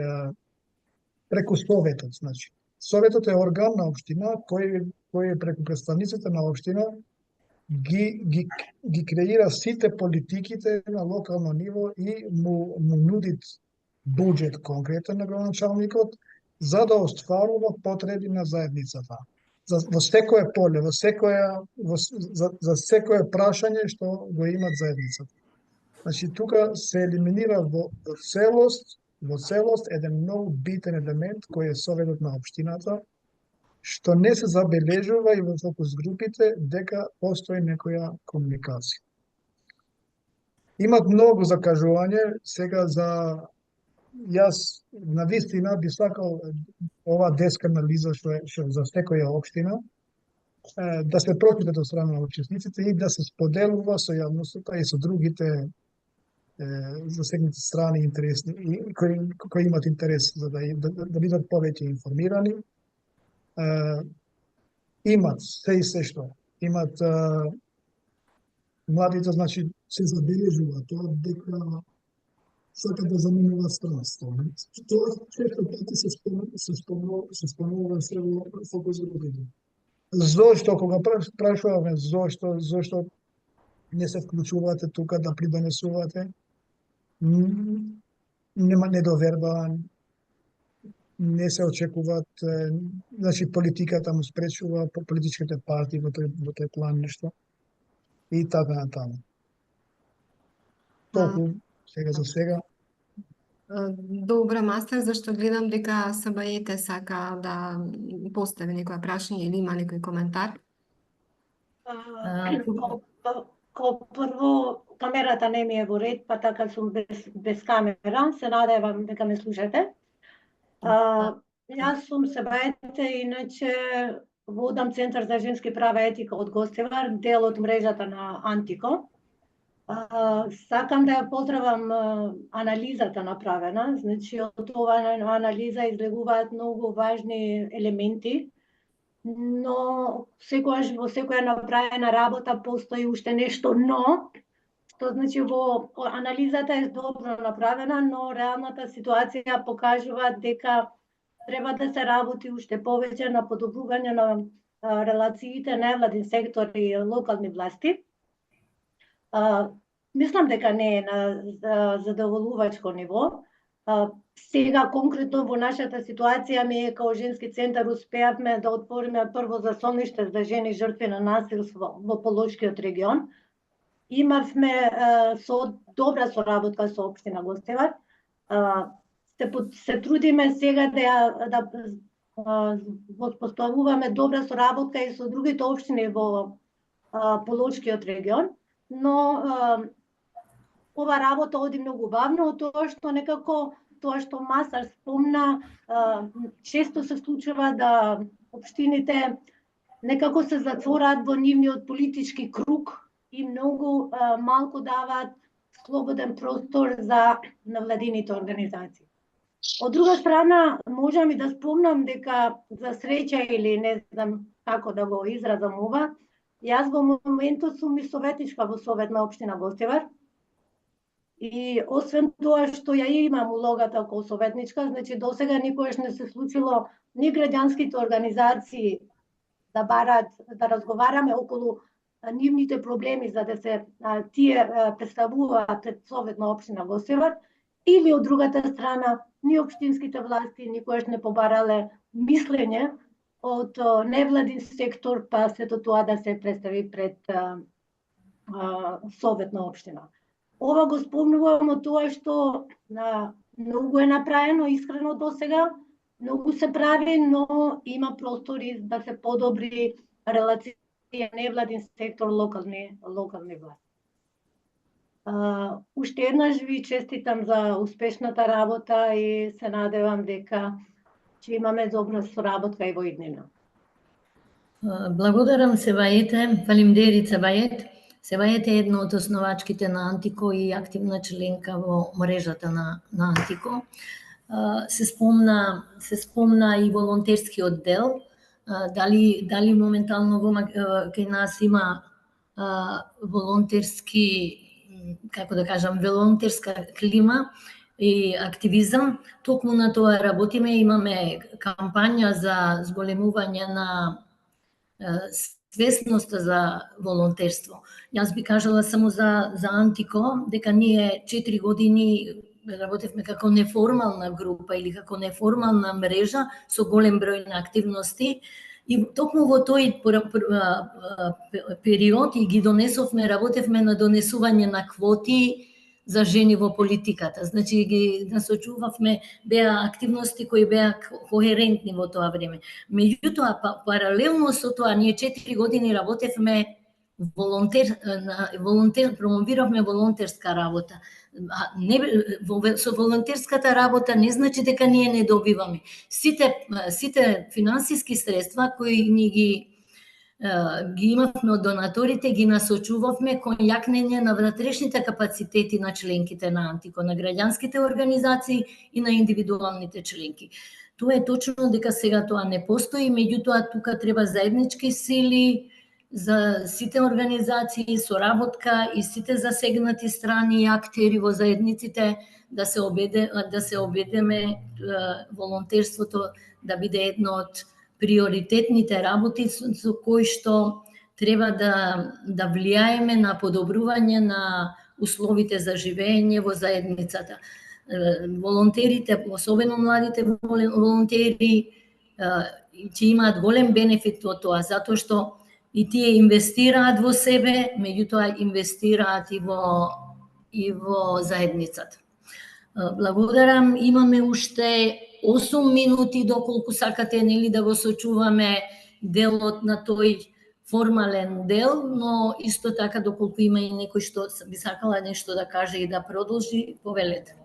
преку советот, значи. Советот е орган на општина кој преку представниците на општина ги креира сите политиките на локално ниво и му нудит буџет конкретен на градоначалникот за да остварува потреби на заедницата. Во секое поле, за секое прашање што го имат заедницата. Значи, тука се елиминира во целост еден многу битен елемент кој е советот на општината, што не се забележува и во фокус групите дека постои некоја комуникација. Имат многу закажување, сега јас на вистина би сакал ова деска анализа што за секоја општина да се прочитат од страна на учесниците и да се споделува со јавноста и со другите засегнати страни интересни и кои имат интерес за да бидат повеќе информирани. Имат се што имат младите, значи се забележува тоа дека сакат да заменуваат странство. Тоа често пати се спомнува се во фокус групите. Зошто, кога прашуваме зошто не се вклучувате тука да придонесувате, нема недоверба, не се очекуваат, значи политиката му спречува по политичките партии во тој план нешто и така натаму. Толку сега за сега. Добро, мастер, зашто гледам дека СБЕ сака да постави некоја прашање или има некој коментар? Као прво, камерата не ми е во ред, па така сум без камера. Се надевам дека ме слушате. Јас сум СБЕ, иначе водам Центар за женски права и етика од Гостивар, дел од мрежата на Антико. Сакам да ја поздравам анализата направена, значи од оваа анализа излегуваат многу важни елементи, но секогаш во секоја направена работа постои уште нешто но, што значи во анализата е добро направена, но реалната ситуација покажува дека треба да се работи уште повеќе на подобрување на релациите невладин сектор и локални власти. Мислам дека не е на задоволувачко ниво. Сега конкретно во нашата ситуација ми као женски центар успеавме да отвориме прво засолниште за жени жртви на насилство во Полошкиот регион. Имавме добра соработка со општина Гостивар. Се трудиме сега да поставуваме добра соработка и со другите општини во Полошкиот регион, но ова работа оди многу бавно, тоа што некако, тоа што Масар спомна, често се случува да општините некако се затвораат во нивниот политички круг и многу малку даваат слободен простор за невладините организации. Од друга страна, можам и да спомнам дека за среќа или не знам како да го изразам ова, јас во моментот сум и советничка во Совет на општина Гостивар. И освен тоа што ја имам улогата како советничка, значи досега никогаш не се случило ни граѓанските организации да барат да разговараме околу нивните проблеми за да се тие представуваат пред Совет на општина Гостивар, или од другата страна ни општинските власти никогаш не побарале мислење од невладин сектор, па сето тоа да се представи пред Совет на општина. Ова го спомнувам од тоа што многу е направено искрено до сега, многу се прави, но има простори да се подобри релација невладин сектор, локални власти. Уште еднаш ви честитам за успешната работа и се надевам дека ќе имаме добра соработка и во иднина. Благодарам Севајете, Фалимдерица Бајет. Севајете е една од основачките на Антико и активна членка во мрежата на Антико. Се спомна и волонтерскиот дел. Дали моментално кај нас има волонтерски, како да кажам, волонтерска клима и активизам. Токму на тоа работиме, имаме кампања за зголемување на свесноста за волонтерство. Јас би кажала само за Антико, дека ние 4 години работевме како неформална група или како неформална мрежа со голем број на активности и токму во тој период и ги донесовме, работевме на донесување на квоти за жени во политиката. Значи ги насочувавме, беа активности кои беа кохерентни во тоа време. Меѓутоа, паралелно со тоа, ние 4 години работевме промовиравме волонтерска работа. Со волонтерската работа не значи дека ние не добиваме. Сите финансиски средства кои ни ги имавме од донаторите, ги насочувавме кон јакнење на внатрешните капацитети на членките на Антико, на граѓанските организации и на индивидуалните членки. Тоа е точно дека сега тоа не постои, меѓутоа тука треба заеднички сили за сите организации, соработка и сите засегнати страни и актери во заедниците да се обедеме волонтерството да биде едно од приоритетните работи со кои што треба да влијаеме на подобрување на условите за живење во заедницата. Волонтерите, особено младите волонтери, ќе имаат голем бенефит од тоа, затоа што и тие инвестираат во себе, меѓутоа инвестираат и во заедницата. Благодарам, имаме уште 8 минути доколку сакате нели да го сочуваме делот на тој формален дел, но исто така доколку има и некој што би сакала нешто да каже и да продолжи, повелете.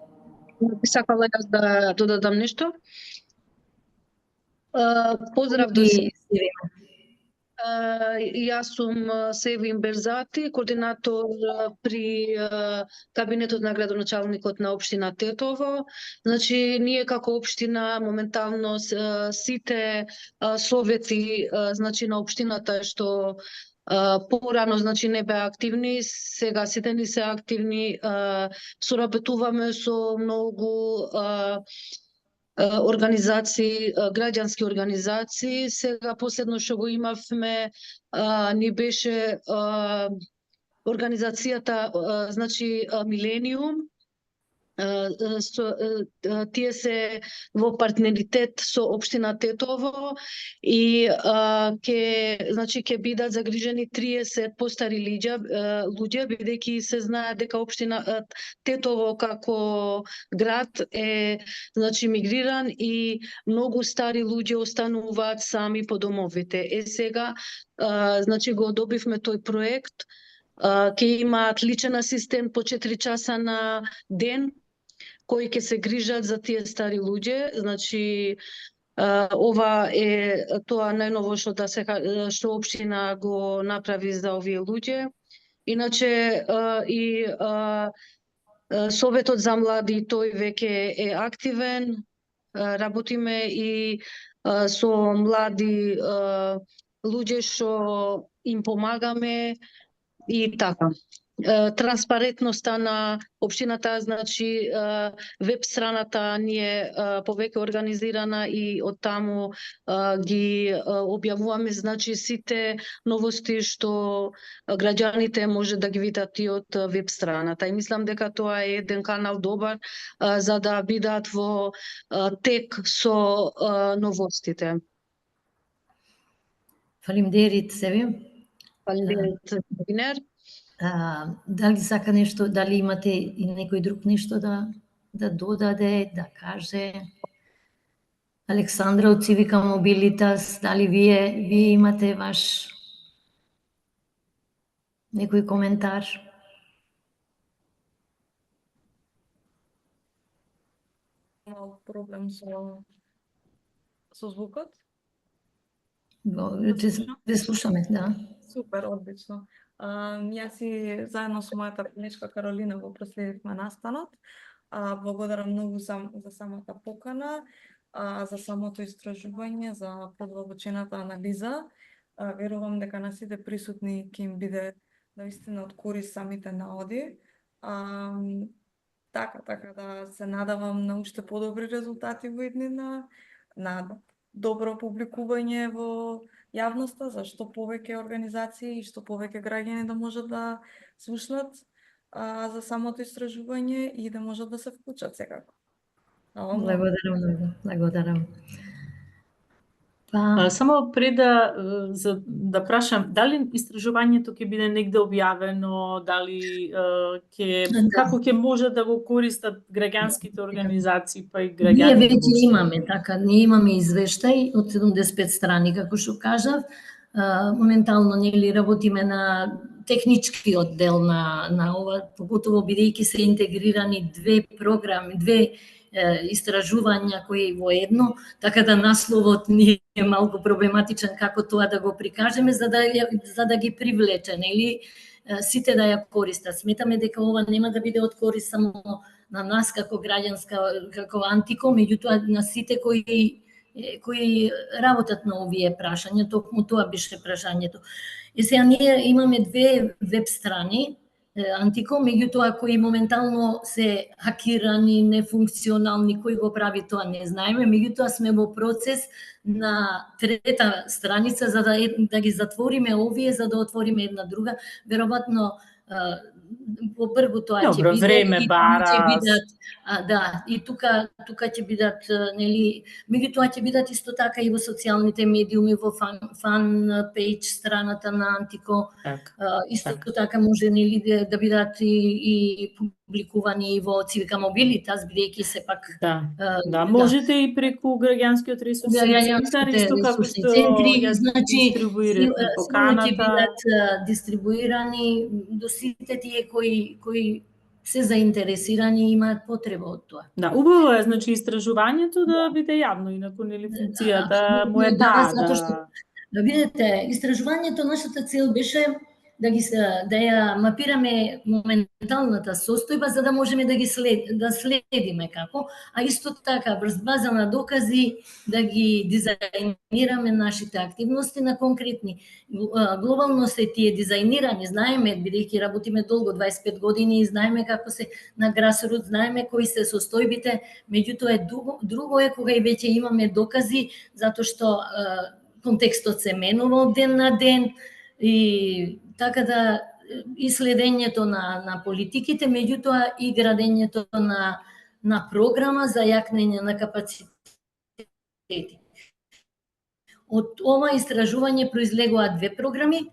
Би сакала јас да додадам нешто. Поздрав до сите. Јас сум Севин Берзати, координатор при кабинетот на градоначалникот на општина Тетово. Значи, ние како општина моментално сите совети значи на општината што порано значи не беа активни, сега сите ни се активни, соработуваме со многу организации, граѓански организации. Сега последно што го имавме ни беше организацијата значи Милениум. Тие се во партнеритет со општина Тетово и ќе бидат загрижени 30 постари луѓе, бидејќи се знае дека општина Тетово како град е значи мигриран и многу стари луѓе остануваат сами по домовите. Сега значи го одобривме тој проект. Ќе имаат личен асистент по 4 часа на ден кои ќе се грижат за тие стари луѓе. Значи ова е тоа најново што општина го направи за овие луѓе. Иначе и Советот за млади тој веќе е активен, работиме и со млади луѓе што им помагаме и така. Транспарентноста на општината, значи веб страната ни е повеќе организирана и од таму ги објавуваме, значи сите новости што граѓаните може да ги видат и од веб страната. И мислам дека тоа е еден канал добар за да бидат во тек со новостите. Фалимдерит себе. Фалимдерит Винер. Дали сака нешто, дали имате и некој друг нешто да додаде, да каже? Александра од Цивика Мобилитас, дали вие имате ваш некој коментар? Мал проблем со звукот. Ве слушаме, да. Супер, одлично. Јас и заедно со мојата колешка Каролина го проследивме настанот. Благодарам многу за самата покана, за самото истражување, за подълбочената анализа. Верувам дека на сите присутни ќе им биде наистина од корист самите наоди. Така да се надавам на уште подобри резултати во иднина, на добро публикување во јавноста, за што повеќе организации и што повеќе граѓани да можат да слушнат за самото истражување и да можат да се вклучат секако. Благодарам многу, благодарам. Само пред да прашам, дали истражувањето ќе биде негде објавено, дали како ќе може да го користат граѓанските организации, па и граѓаните? Ние веќе имаме, така, ние имаме извештај од 75 страни, како што кажав. Моментално нели работиме на техничкиот дел на ова, поготово бидејќи се интегрирани две програми, две истражувања кои во едно, така да насловот ни е малку проблематичен како тоа да го прикажеме за да ги привлече, нели сите да ја користат. Сметаме дека ова нема да биде од корист само на нас како граѓанска, како Антико, меѓутоа на сите кои работат на овие прашања, токму тоа беше прашањето. И сега ние имаме две веб страни, Антико, меѓутоа кои моментално се хакирани, нефункционални, кој го прави тоа не знаеме, меѓутоа сме во процес на трета страница за да ги затвориме овие, за да отвориме една друга. Веројатно побрзо тоа ќе биде. Време бара. Да, и тука ќе бидат, нели, меѓутоа ќе бидат исто така и во социјалните медиуми, во фан пејдж страната на Антико. Исто така може нели да бидат и публикувани во Цивика Мобилитас, бидејќи сепак можете и преку граѓанскиот ресурсен центар, исто како што ја дистрибуирате поканата. Ќе бидат дистрибуирани до сите тие кои се заинтересирани и имаат потреба од тоа. Да, убаво е, значи истражувањето да биде јавно, инаку нели функцијата му е затоа што да видите, истражувањето нашата цел беше да ја мапираме моменталната состојба за да можеме да следиме како, а исто така врз база на докази да ги дизајнираме нашите активности на конкретни. Глобално се тие дизајнирани, знаеме, бидејќи работиме долго, 25 години, и знаеме како се на грасрут, знаеме кои се состојбите, меѓутоа друго е кога и веќе имаме докази, затоа што контекстот се менува од ден на ден, и така да и следењето на политиките, меѓутоа и градењето на програма за јакнење на капацитети. Од ова истражување произлегуваат две програми,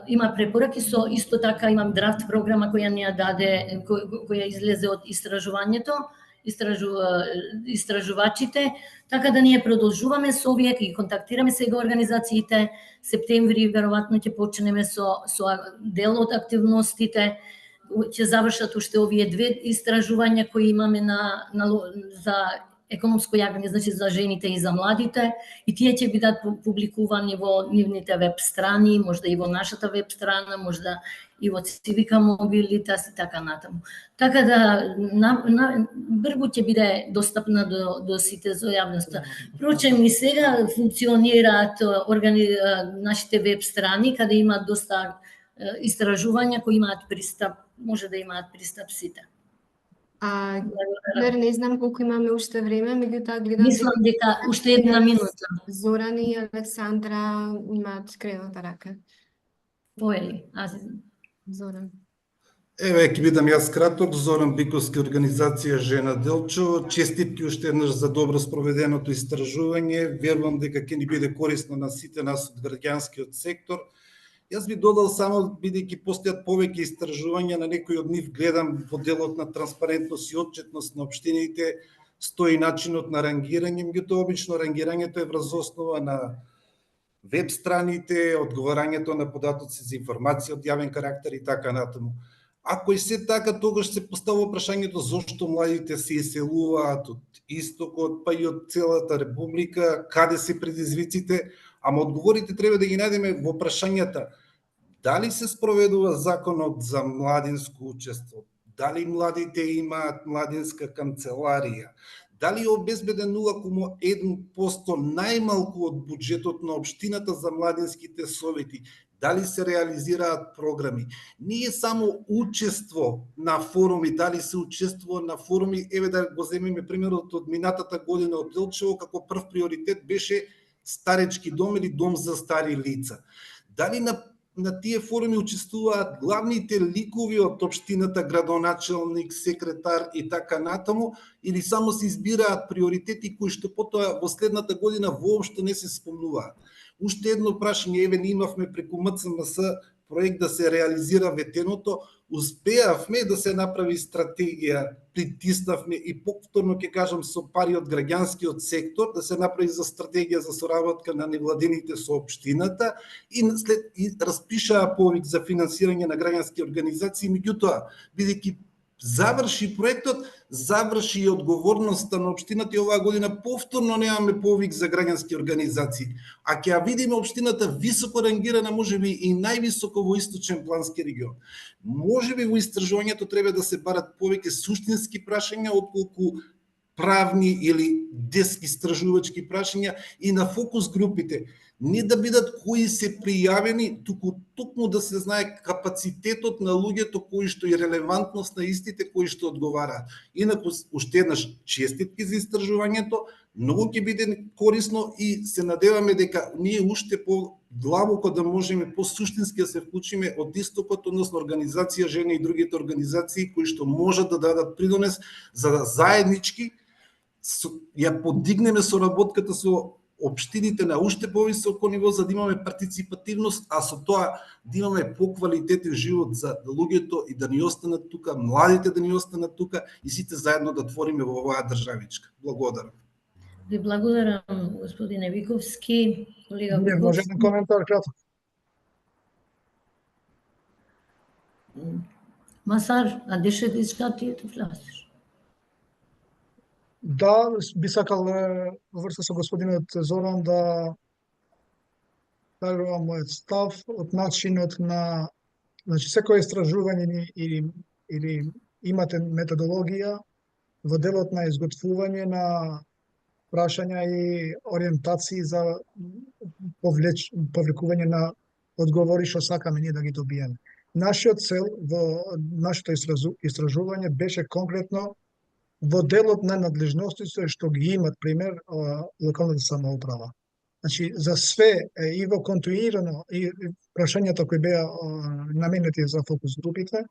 има препораки со исто така имам драфт програма која ни ја даде, која излезе од истражувањето, истражувачите, така да ние продолжуваме со овие, ги контактираме сега организациите, септември веројатно ќе почнеме со дел од активностите, ќе завршат уште овие две истражувања кои имаме за економско јавување, значи за жените и за младите, и тие ќе бидат публикувани во нивните веб страни, можда и во нашата веб страна, можда и во Civica Mobilitas и така натаму. Така да брзо ќе биде достапна до сите за јавноста. Впрочем, и сега функционираат нашите веб страни каде имаат доста истражувања кои имаат пристап, може да имаат пристап сите. Не знам колку имаме уште време, меѓутоа гледам Мислам дека уште една минута. Зоран и Александра имаат кренута рака. Поели, Зоран. Еве, ќе бидам јас краток. Зоран Биковски, организација Жена Делчо. Честитки уште еднаш за добро спроведеното истражување. Верувам дека ќе ни биде корисно на сите нас од граѓанскиот сектор. Јас би додал само, бидејќи постојат повеќе истражувања, на некои од нив гледам во делот на транспарентност и отчетност на општините, стои начинот на рангирање, меѓутоа обично рангирањето е врз основа на веб страните, одговарањето на податоци за информација од јавен карактер и така натаму. Ако и се така, тогаш се поставува прашањето зошто младите се иселуваат од истокот, па и од целата република, каде се предизвиците, ама одговорите треба да ги најдеме во прашањата дали се спроведува законот за младинско учество, дали младите имаат младинска канцеларија, дали е обезбеден 0,1% најмалку од буџетот на општината за младинските совети, дали се реализираат програми. Не е само учество на форуми, дали се учествува на форуми, еве да го земеме примерот од минатата година од Делчево, како прв приоритет беше старечки дом или дом за стари лица. Дали на тие форуми учествуваат главните ликови од општината, градоначелник, секретар и така натаму, или само се избираат приоритети кои што потоа во следната година воопшто не се спомнуваат. Уште едно прашање, еве имавме преку МЦМС проект да се реализира ветеното, успеавме да се направи стратегија, притиснавме и повторно ќе кажам со пари од граѓанскиот сектор да се направи за стратегија за соработка на невладините со општината и распишаа повик за финансирање на граѓански организации, меѓутоа бидејќи заврши проектот, заврши и одговорноста на општината и оваа година повторно немаме повик за граѓански организации. А ќе ја видиме општината високо рангирана, можеби и највисоко во источен плански регион. Можеби во истражувањето треба да се барат повеќе суштински прашања отколку правни или дески истражувачки прашања и на фокус групите. Не да бидат кои се пријавени, туку токму да се знае капацитетот на луѓето кои што и релевантност на истите кои што одговараат. Инаку уште еднаш честитки за истражувањето, многу ќе биде корисно и се надеваме дека ние уште по-длабоко да можеме по-суштински да се вклучиме од истокот, односно организација Жена и другите организации кои што можат да дадат придонес за да заеднички ја подигнеме соработката со општините на уште повисоко ниво за да имаме партиципативност, а со тоа да имаме поквалитетен живот за луѓето и да ни останат тука, младите да ни останат тука и сите заедно да твориме во оваа државичка. Благодарам. Ви благодарам, господине Биковски. Колега Не, може еден коментар кратко. Масар, а деше да искатието власиш? Да, би сакал врска со господинот Зоран да кажувам мојот став од начинот на, значи секое истражување или имате методологија во делот на изготвување на прашања и ориентации за повлекување на одговори што сакаме ние да ги добиеме. Нашиот цел во нашето истражување беше конкретно во делот на надлежностите што ги имат, пример, локалната самоуправа. Значи, за све и во контуирано и прашањата кои беа наменети за фокус групите,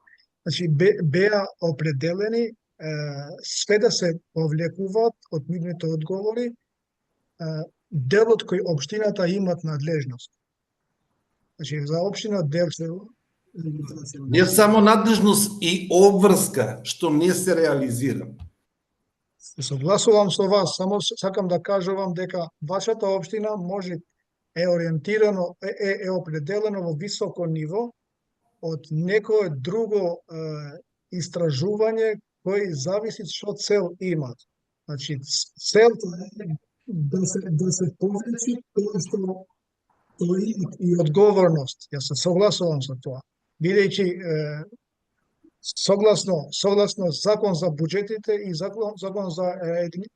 значи беа определени све да се повлекуваат од нивните одговори делот кој општината имат надлежност. Значи, за општина Делчево не само надлежност и обврска што не се реализира. Се согласувам со вас, само сакам да кажувам дека вашата општина може е ориентирано, е определено во високо ниво од некое друго истражување кој зависи што цел имат. Значи, целта е да се повлечи тоа што и одговорност. Јас се согласувам со тоа. Бидејќи согласно закон за буџетите и закон за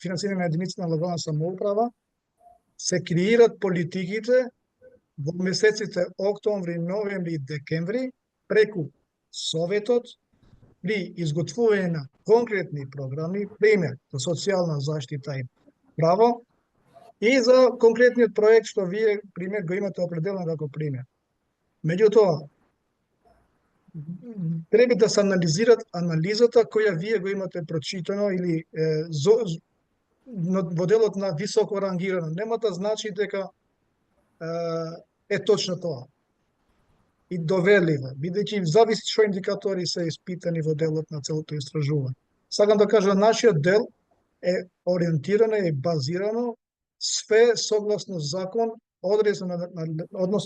финансирање на единици на локална самоуправа, се креират политиките во месеците октомври, ноември и декември преку Советот при изготвување на конкретни програми, пример за социјална заштита и право, и за конкретниот проект што вие пример го имате определено како пример. Меѓутоа, треба да се анализират анализата која вие го имате прочитано или во делот на високо рангирано. Нема да значи дека е точно тоа. И доверливо, бидејќи зависи што индикатори се испитани во делот на целото истражување. Сакам да кажам, нашиот дел е ориентирано и базирано све согласно закон, односно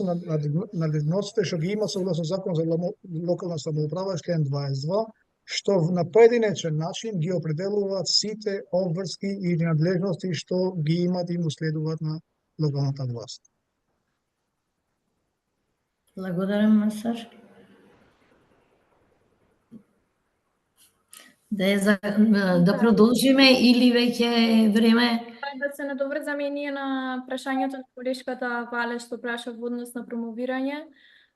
на надležностите што ги има согласно закон за локална самоуправа, член 22, што на поединечен начин ги определуваат сите обврски или надлежности што ги имат и му следуваат на локалната власт. Благодарам, Масар. Да продолжиме или веќе е време? Да се надоврзаме и ние на прашањето на колешката Вале што праша во однос на промовирање.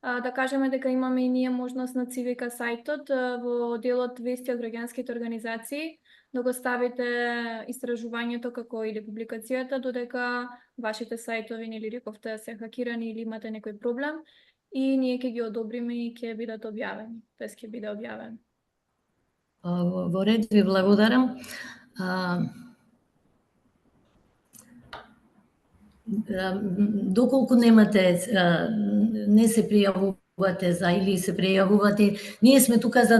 Да кажеме дека имаме и ние можност на ЦВК сајтот во делот вести од граѓанските организации да го ставите истражувањето како или публикацијата, додека вашите сајтови или рековте се хакирани или имате некој проблем и ние ќе ги одобриме и ќе бидат објавени. Тоест ќе биде објавен. Во ред, ви благодарам. Доколку не се пријавувате за или се пријавувате, ние сме тука за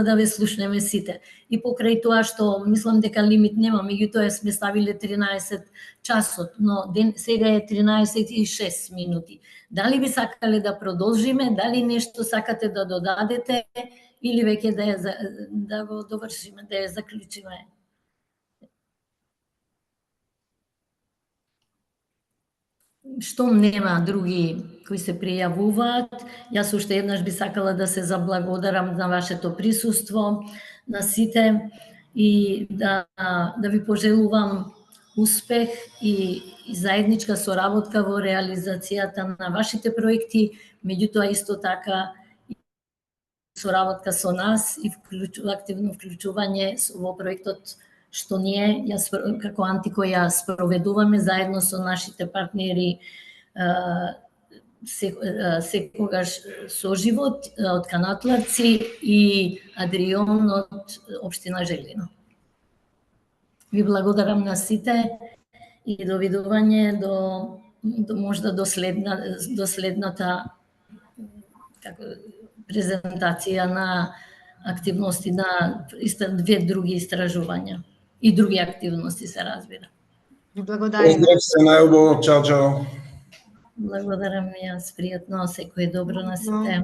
да ве слушнеме сите. И покрај тоа што мислам дека лимит нема, меѓутоа сме ставиле 13 часот, но сега е 13:06 минути. Дали би сакале да продолжиме, дали нешто сакате да додадете или веќе да го довршиме, да ја заклучиме? Штом нема други кои се пријавуваат, јас уште еднаш би сакала да се заблагодарам на вашето присуство, на сите и да ви пожелувам успех и заедничка соработка во реализацијата на вашите проекти, меѓутоа исто така соработка со нас и активно вклучување во проектот што ние како Антико ја спроведуваме заедно со нашите партнери секогаш Соживот од Канатларци и Адрион од општина Желино. Ви благодарам на сите и довидување до можда до следната презентација на активности на две други истражувања и други активности се разбира. Благодарам. Поздрав се, најубаво, чао, чао. Благодарам и јас, пријатно, секој добро на сите.